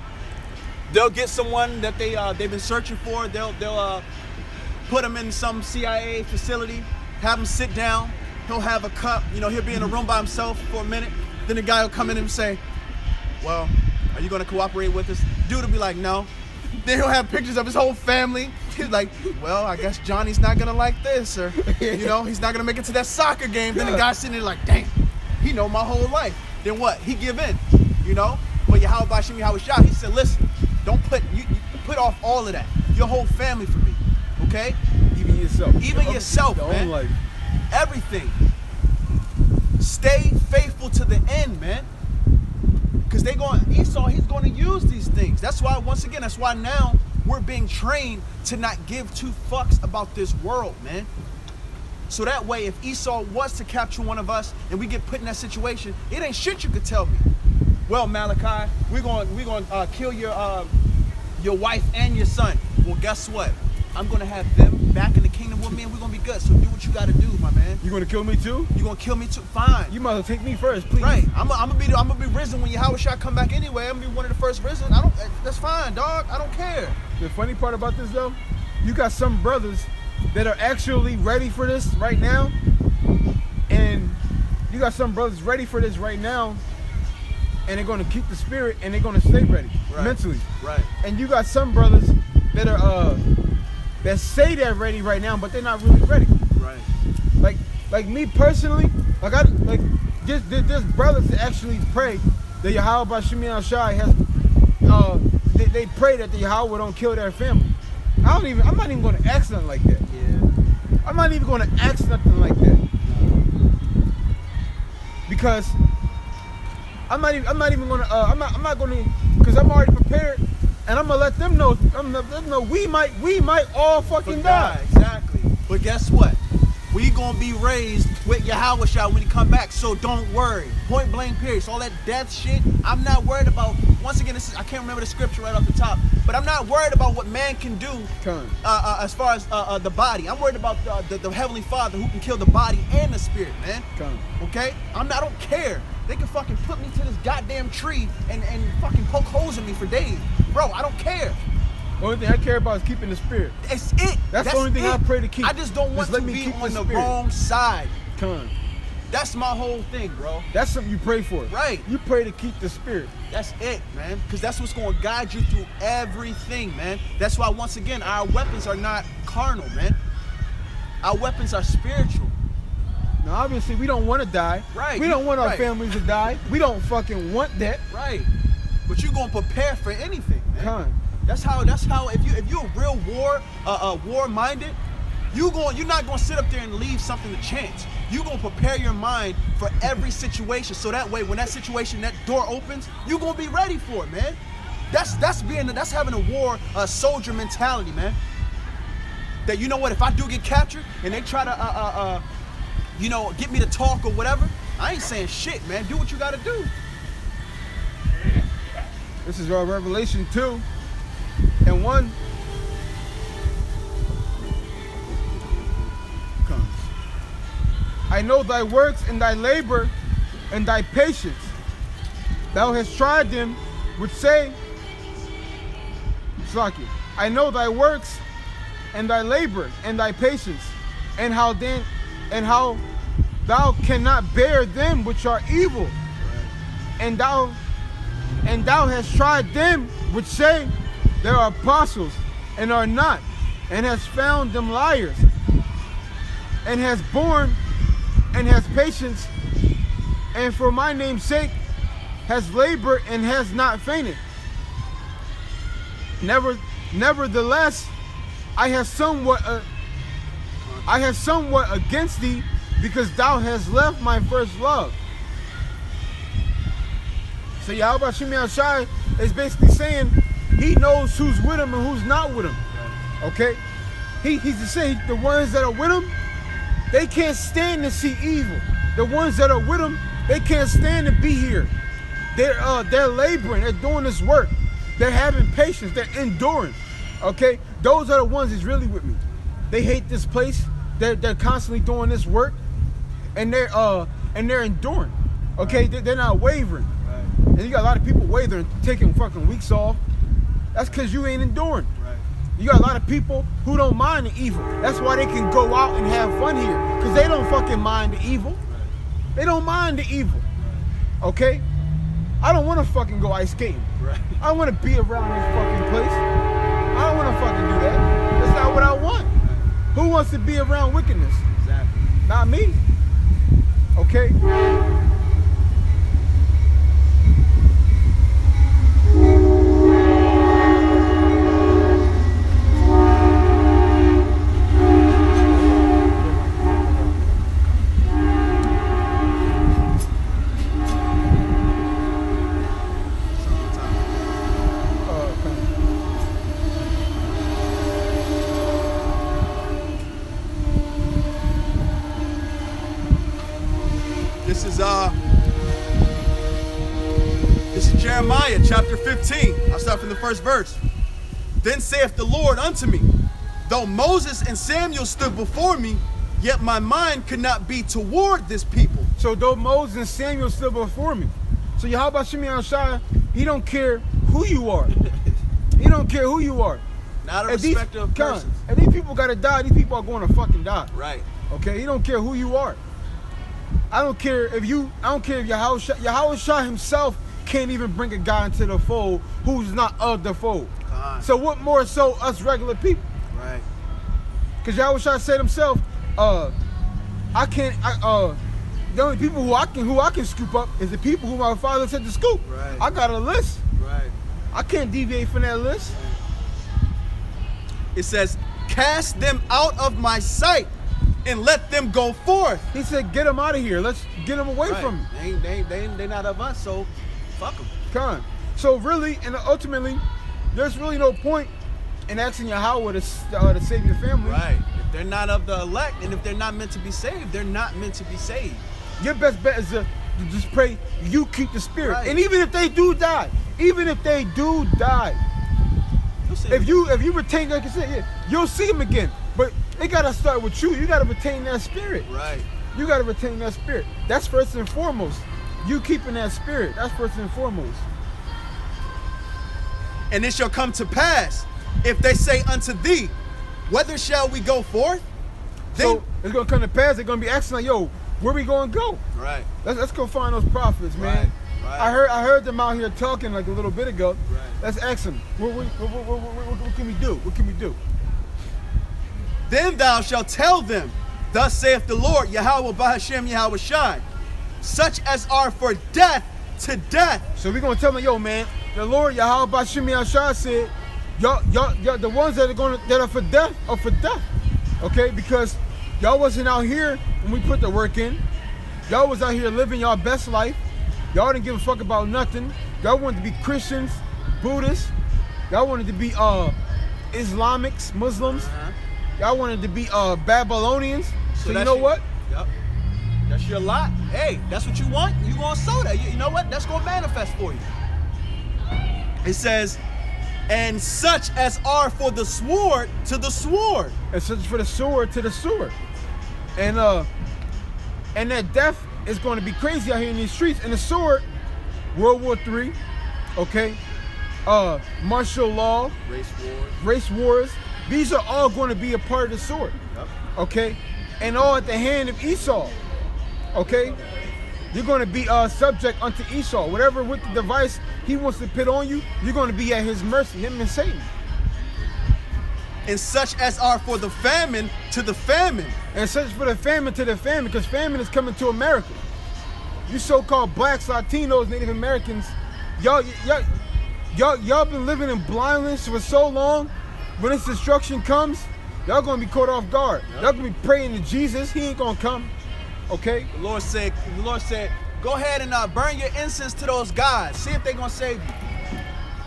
they'll get someone that they've been searching for. They'll put them in some CIA facility, have them sit down. He'll have a cup, you know, he'll be in a room by himself for a minute. Then the guy will come in and say, well, are you gonna cooperate with us? Dude will be like, no. Then he'll have pictures of his whole family. He's like, well, I guess Johnny's not gonna like this, or, you know, he's not gonna make it to that soccer game. Then the guy's sitting there like, dang, he know my whole life. Then what? He give in, you know? But Yahweh Shemi Hawashah, he said, listen, don't you put off all of that. Your whole family for me, okay? Even yourself. Even yourself, your man. own life. Everything. Stay faithful to the end, man. Because Esau, he's going to use these things. That's why, once again, that's why now we're being trained to not give two fucks about this world, man. So that way, if Esau was to capture one of us and we get put in that situation, it ain't shit you could tell me. Well, Malachi, we're going to kill your wife and your son. Well, guess what? I'm going to have them back in the kingdom with me, and we're going to be good. So do what you got to do, my man. You going to kill me too? You going to kill me too? Fine. You might as well take me first, please. Right. I'm gonna be risen when Yahweh Shah come back anyway. I'm gonna be one of the first risen. That's fine, dog. I don't care. The funny part about this though, you got some brothers that are actually ready for this right now, and you got some brothers ready for this right now, and they're gonna keep the spirit and they're gonna stay ready mentally. Right. And you got some brothers that are that say they're ready right now, but they're not really ready. Right. Like me personally, there's brothers that actually pray that Yahweh Bashimi Al-Shai has they pray that the Yahweh don't kill their family. I'm not even gonna ask nothing like that. Yeah. I'm not even gonna ask nothing like that. Because I'm not gonna because I'm already prepared, and I'm gonna let them know. We might all fucking die. Exactly. But guess what? We gonna be raised with Yahweh Shah when he come back. So don't worry. Point blank period. So all that death shit, I'm not worried about. Once again, I can't remember the scripture right off the top, but I'm not worried about what man can do as far as the body. I'm worried about the Heavenly Father who can kill the body and the spirit, man. Okay? I don't care. They can fucking put me to this goddamn tree and fucking poke holes in me for days. Bro, I don't care. The only thing I care about is keeping the spirit. That's it. That's the only thing I pray to keep. I just don't want to be on the wrong side. That's my whole thing, bro. That's something you pray for. Right. You pray to keep the spirit. That's it, man. Because that's what's going to guide you through everything, man. That's why, once again, our weapons are not carnal, man. Our weapons are spiritual. Now, obviously, we don't want to die. Right. We don't want our families to die. We don't fucking want that. Right. But you're going to prepare for anything, man. That's how. If you're a real war-minded, you're not gonna sit up there and leave something to chance. You're gonna prepare your mind for every situation, so that way when that situation, that door opens, you're gonna be ready for it, man. That's having a war soldier mentality, man. That, you know what, if I do get captured and they try to get me to talk or whatever, I ain't saying shit, man. Do what you gotta do. This is our Revelation 2 and 1. I know thy works and thy labor and thy patience. Thou hast tried them which say, Slaki, I know thy works and thy labor and thy patience, and how thou cannot bear them which are evil. And thou hast tried them which say there are apostles and are not, and hast found them liars, and has borne and has patience, and for my name's sake has labored and has not fainted. Nevertheless, I have somewhat against thee, because thou hast left my first love. So Yahweh Shemi Al-Shai is basically saying he knows who's with him and who's not with him. Okay? He's to say the ones that are with him, they can't stand to see evil. The ones that are with him, they can't stand to be here. They're laboring, they're doing this work. They're having patience, they're enduring. Okay? Those are the ones that's really with me. They hate this place. They're constantly doing this work. and they're enduring. Okay, Right. they're not wavering. Right. And you got a lot of people wavering, taking fucking weeks off. That's because you ain't enduring. Right. You got a lot of people who don't mind the evil. That's why they can go out and have fun here, because they don't fucking mind the evil. Right. They don't mind the evil. Okay? I don't want to fucking go ice skating. Right. I want to be around this fucking place. I don't want to fucking do that. That's not what I want. Who wants to be around wickedness? Exactly. Not me. Okay? This is Jeremiah chapter 15. I'll start from the first verse. Then saith the Lord unto me, though Moses and Samuel stood before me, yet my mind could not be toward this people. So though Moses and Samuel stood before me. So Yahweh Shimei Shai, he don't care who you are. He don't care who you are. Not a If respecter of persons. If these people gotta die, these people are going to fucking die. Right. Okay, he don't care who you are. I don't care if Yahweh Shai himself can't even bring a guy into the fold who's not of the fold. So what more so us regular people? Right. Because Yahweh Shai said himself, the only people who I can scoop up is the people who my father said to scoop. Right. I got a list. Right. I can't deviate from that list. It says, cast them out of my sight and let them go forth. He said, get them out of here. Let's get them away from me. They not of us, so fuck them. Con. So really, and ultimately, there's really no point in asking Yahweh to save your family. Right. If they're not of the elect, and if they're not meant to be saved, they're not meant to be saved. Your best bet is to just pray you keep the spirit. Right. And even if they do die, if you retain, like I said, yeah, you'll see them again. But it gotta start with you. You gotta retain that spirit. Right. You gotta retain that spirit. That's first and foremost. You keeping that spirit. That's first and foremost. And it shall come to pass, if they say unto thee, whither shall we go forth? Then, So it's gonna come to pass. They're gonna be asking like, yo, where we gonna go? right. Let's go find those prophets, man. Right. I heard them out here talking like a little bit ago. Right. Let's ask them. What can we do? What can we do? Then thou shalt tell them, thus saith the Lord, Yahweh Bahashem Yahweh Shai, such as are for death to death. So we're gonna tell them, yo, man, the Lord Yahweh Bashim Yahshua said, y'all, the ones that are for death are for death. Okay, because y'all wasn't out here when we put the work in. Y'all was out here living y'all best life. Y'all didn't give a fuck about nothing. Y'all wanted to be Christians, Buddhists. Y'all wanted to be Islamics, Muslims. Y'all wanted to be Babylonians. So you know what? Yep. That's your lot. Hey, that's what you want. You gonna sow that. You know what? That's gonna manifest for you. It says, and such as are for the sword to the sword. And such for the sword to the sword. And that death is going to be crazy out here in these streets. And the sword, World War III, okay, martial law, race wars. These are all going to be a part of the sword. Yep. Okay, and all at the hand of Esau. Okay, you're going to be subject unto Esau. Whatever with the device he wants to put on you, you're going to be at his mercy, him and Satan. And such as are for the famine to the famine. And such for the famine to the famine, because famine is coming to America. You so-called blacks, Latinos, Native Americans, y'all been living in blindness for so long. When this destruction comes, y'all gonna be caught off guard. Yep. Y'all gonna be praying to Jesus. He ain't gonna come. Okay? The Lord said, go ahead and burn your incense to those gods. See if they're gonna save you.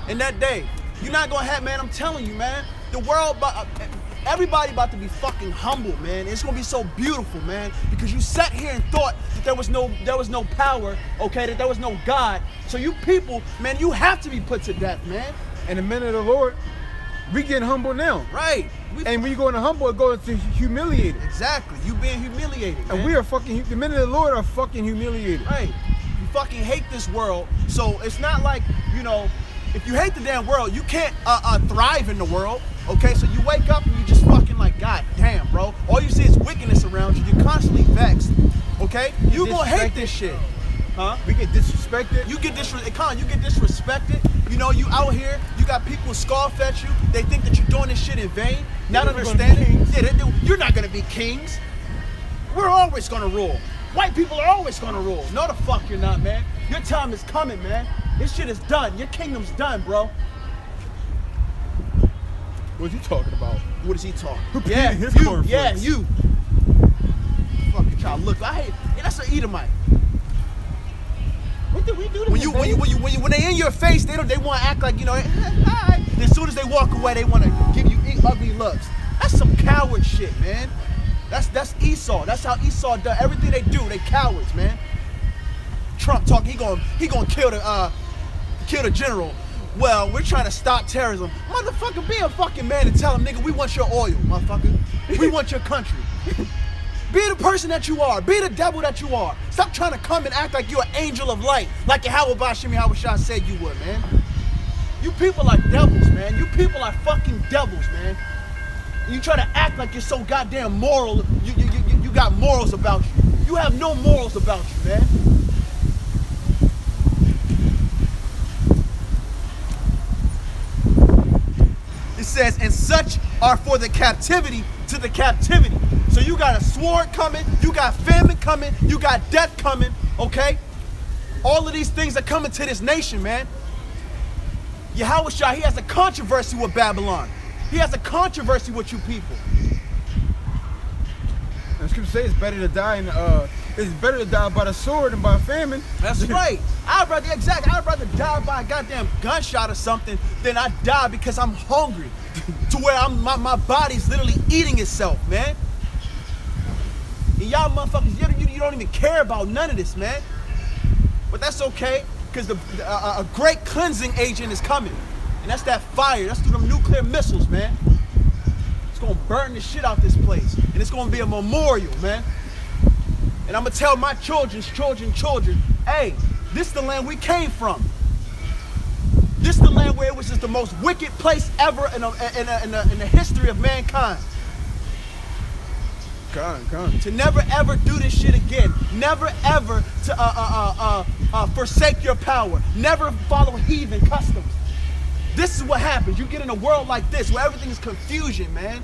In that day, you're not gonna have, man, I'm telling you, man, the world, everybody about to be fucking humble, man. It's gonna be so beautiful, man, because you sat here and thought that there was no power, okay, that there was no God. So you people, man, you have to be put to death, man. And the men of the Lord, We getting humble now. Right. And when you go into humble, it goes into humiliated. Exactly. You being humiliated, man. And we are fucking, the men of the Lord are fucking humiliated. Right. You fucking hate this world. So it's not like, you know, if you hate the damn world, you can't thrive in the world. Okay, so you wake up and you just fucking like, God damn, bro. All you see is wickedness around you. You're constantly vexed. Okay? You gonna hate this shit. Huh? We get disrespected. You get disrespected. You know, you out here, you got people scoff at you. They think that you're doing this shit in vain. Not understanding. Yeah, you're not gonna be kings. We're always gonna rule. White people are always gonna rule. No, the fuck you're not, man. Your time is coming, man. This shit is done. Your kingdom's done, bro. What's he talking about? What is he talking? Yeah, you. Yeah, you. Fucking try to look. I hate. Yeah, that's an Edomite. What did we do to when they in your face, they want to act like, you know, hi. And as soon as they walk away, they want to give you ugly looks. That's some coward shit, man. That's Esau. That's how Esau does everything they do. They cowards, man. Trump talking. He gonna kill the general. Well, we're trying to stop terrorism. Motherfucker, be a fucking man and tell him, nigga, we want your oil, motherfucker. We want your country. Be the person that you are. Be the devil that you are. Stop trying to come and act like you're an angel of light, like Yahweh Bashimi Hawashah said you would, man. You people are devils, man. You people are fucking devils, man. You try to act like you're so goddamn moral. You got morals about you. You have no morals about you, man. It says, and such are for the captivity to the captivity. So you got a sword coming, you got famine coming, you got death coming, okay? All of these things are coming to this nation, man. Yahweh Shah, he has a controversy with Babylon. He has a controversy with you people. And scripture says it's better to die by the sword than by famine. That's right. I'd rather die by a goddamn gunshot or something than I die because I'm hungry. To where my body's literally eating itself, man. And y'all motherfuckers, you don't even care about none of this, man. But that's okay, because a great cleansing agent is coming. And that's that fire. That's through them nuclear missiles, man. It's gonna burn the shit out this place. And it's gonna be a memorial, man. And I'm gonna tell my children, hey, this is the land we came from. This is the land where it was just the most wicked place ever in the history of mankind. To never ever do this shit again. Never ever to forsake your power. Never follow heathen customs. This is what happens. You get in a world like this where everything is confusion, man.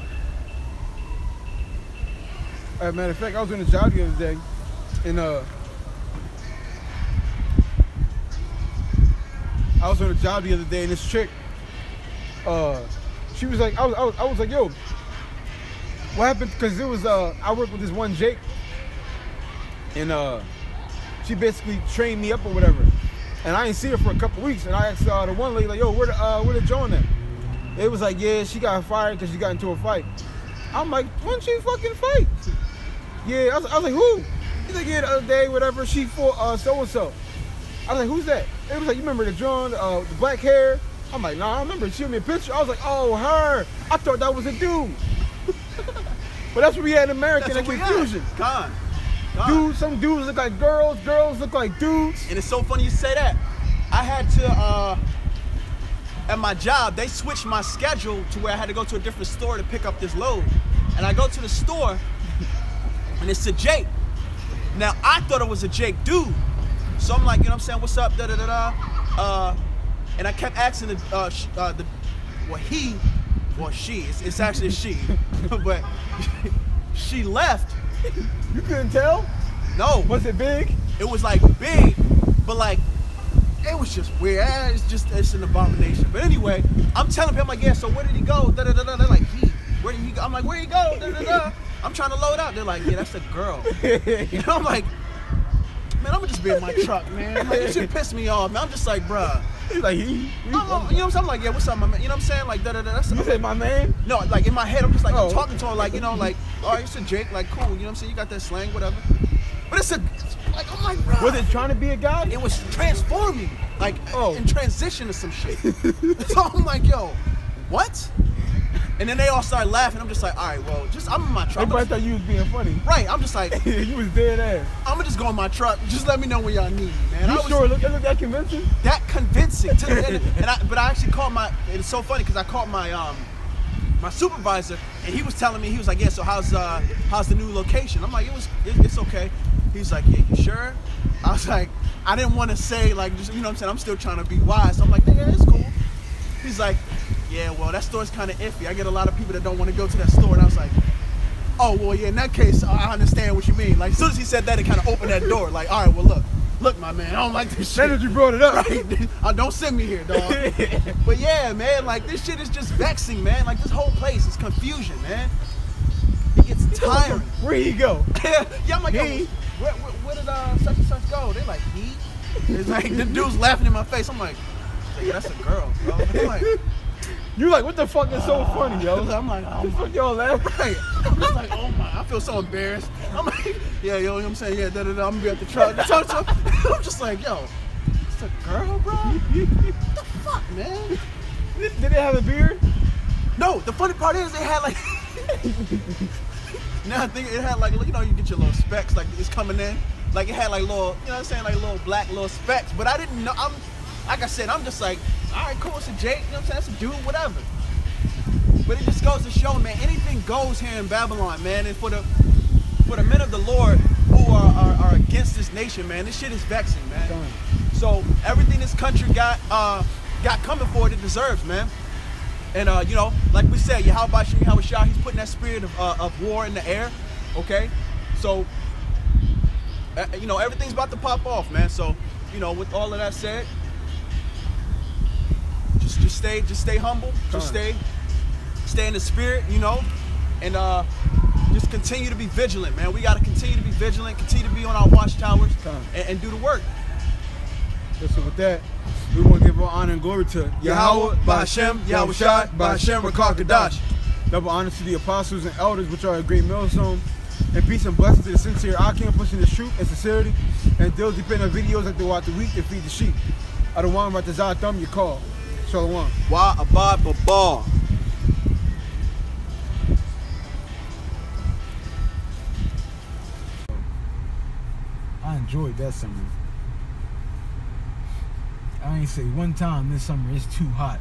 As a matter of fact, I was on a job the other day, and this chick, she was like, I was like, yo, what happened? Because it was I work with this one Jake, and she basically trained me up or whatever. And I didn't see her for a couple weeks, and I asked the one lady, like, yo, where the Joan at? It was like, yeah, she got fired because she got into a fight. I'm like, when she fucking fight? Yeah, I was like, who? He's like, yeah, the other day, whatever, she fought so-and-so. I was like, who's that? It was like, you remember the Joan, the black hair? I'm like, nah, I remember. She showed me a picture. I was like, oh, her. I thought that was a dude. But that's what we had in America, that confusion. Dudes, some dudes look like girls look like dudes. And it's so funny you say that. I had to, at my job, they switched my schedule to where I had to go to a different store to pick up this load. And I go to the store, and it's a Jake. Now, I thought it was a Jake dude. So I'm like, you know what I'm saying, what's up, da-da-da-da. And I kept asking it's actually a she, but she left. You couldn't tell? No. Was it big? It was like big, but like, it was just weird. It's an abomination. But anyway, I'm telling him, like, yeah, so where did he go? Da-da-da-da. They're like, where did he go? I'm like, where did he go? Da-da-da. I'm trying to load out. They're like, yeah, that's a girl. You know, I'm like, man, I'm gonna just be in my truck, man. Like, you should piss me off, man. I'm just like, bruh. He's like, you know what I'm saying? I'm like, yeah, what's up, my man? You know what I'm saying? Like, da-da-da. You said my man? No, like, in my head, I'm just like, I'm talking to him, like, you know, like, all right, it's a Jake, like, cool. You know what I'm saying? You got that slang, whatever. But like, I'm like, bro. Was it trying to be a guy? It was transforming, like, in transition to some shit. So I'm like, yo, what? And then they all started laughing. I'm just like, all right, well, I'm in my truck. Everybody thought you was being funny. Right, I'm just like, you was dead ass. I'm gonna just go in my truck. Just let me know when y'all need me, man. You sure? Look that convincing? That convincing. But I actually called it's so funny because I called my supervisor, and he was telling me, he was like, yeah, so how's the new location? I'm like, it's okay. He's like, yeah, you sure? I was like, I didn't want to say, like, just, you know what I'm saying? I'm still trying to be wise. So I'm like, nigga, it's cool. He's like, yeah, well, that store's kind of iffy. I get a lot of people that don't want to go to that store. And I was like, oh, well, yeah, in that case, I understand what you mean. Like, as soon as he said that, it kind of opened that door. Like, all right, well, look, my man, I don't like this shit. That you brought it up. Right? Don't send me here, dog. But yeah, man, like, this shit is just vexing, man. Like, this whole place is confusion, man. It gets tiring. Where'd he go? Yeah, I'm like, yo, where did such and such go? They're like, he? It's like, the dude's laughing in my face. I'm like, yeah, that's a girl, bro. I'm like, you like, what the fuck is so funny, yo? I'm like, oh, the fuck y'all laughing? Right. I'm just like, oh my, I feel so embarrassed. I'm like, yeah, yo, you know what I'm saying? Yeah, I'm gonna be at the truck. I'm just like, yo, it's a girl, bro? What the fuck, man? Did they have a beard? No, the funny part is they had like, now I think it had like, you know, you get your little specs, like it's coming in. Like it had like little, you know what I'm saying, like little black little specks. But I didn't know, like I said, I'm just like, all right, cool, it's a Jake, you know what I'm saying, it's a dude, whatever. But it just goes to show, man, anything goes here in Babylon, man. And for the men of the Lord who are against this nation, man, this shit is vexing, man. So everything this country got coming for it deserves, man. And you know, like we said, Yahweh Shem Yahweh Shah, he's putting that spirit of war in the air, okay? So, you know, everything's about to pop off, man. So, you know, with all of that said, just stay humble, just stay in the spirit, you know, and just continue to be vigilant, man. We got to continue to be vigilant, continue to be on our watchtowers, and do the work. So with that, we want to give all honor and glory to Yahweh, Ba'Hashem, Yahweh Shai, Ba'Hashem, Rakar Kadash. Double honor to the apostles and elders, which are a great millstone. And peace and blessings to the sincere Akim, pushing the truth and sincerity. And those depending on videos like throughout the week to feed the sheep. Adawan Ratazah Thumb, your call. Shalom. Wa Abad Babal. I enjoyed that summer. I ain't say one time this summer it's too hot.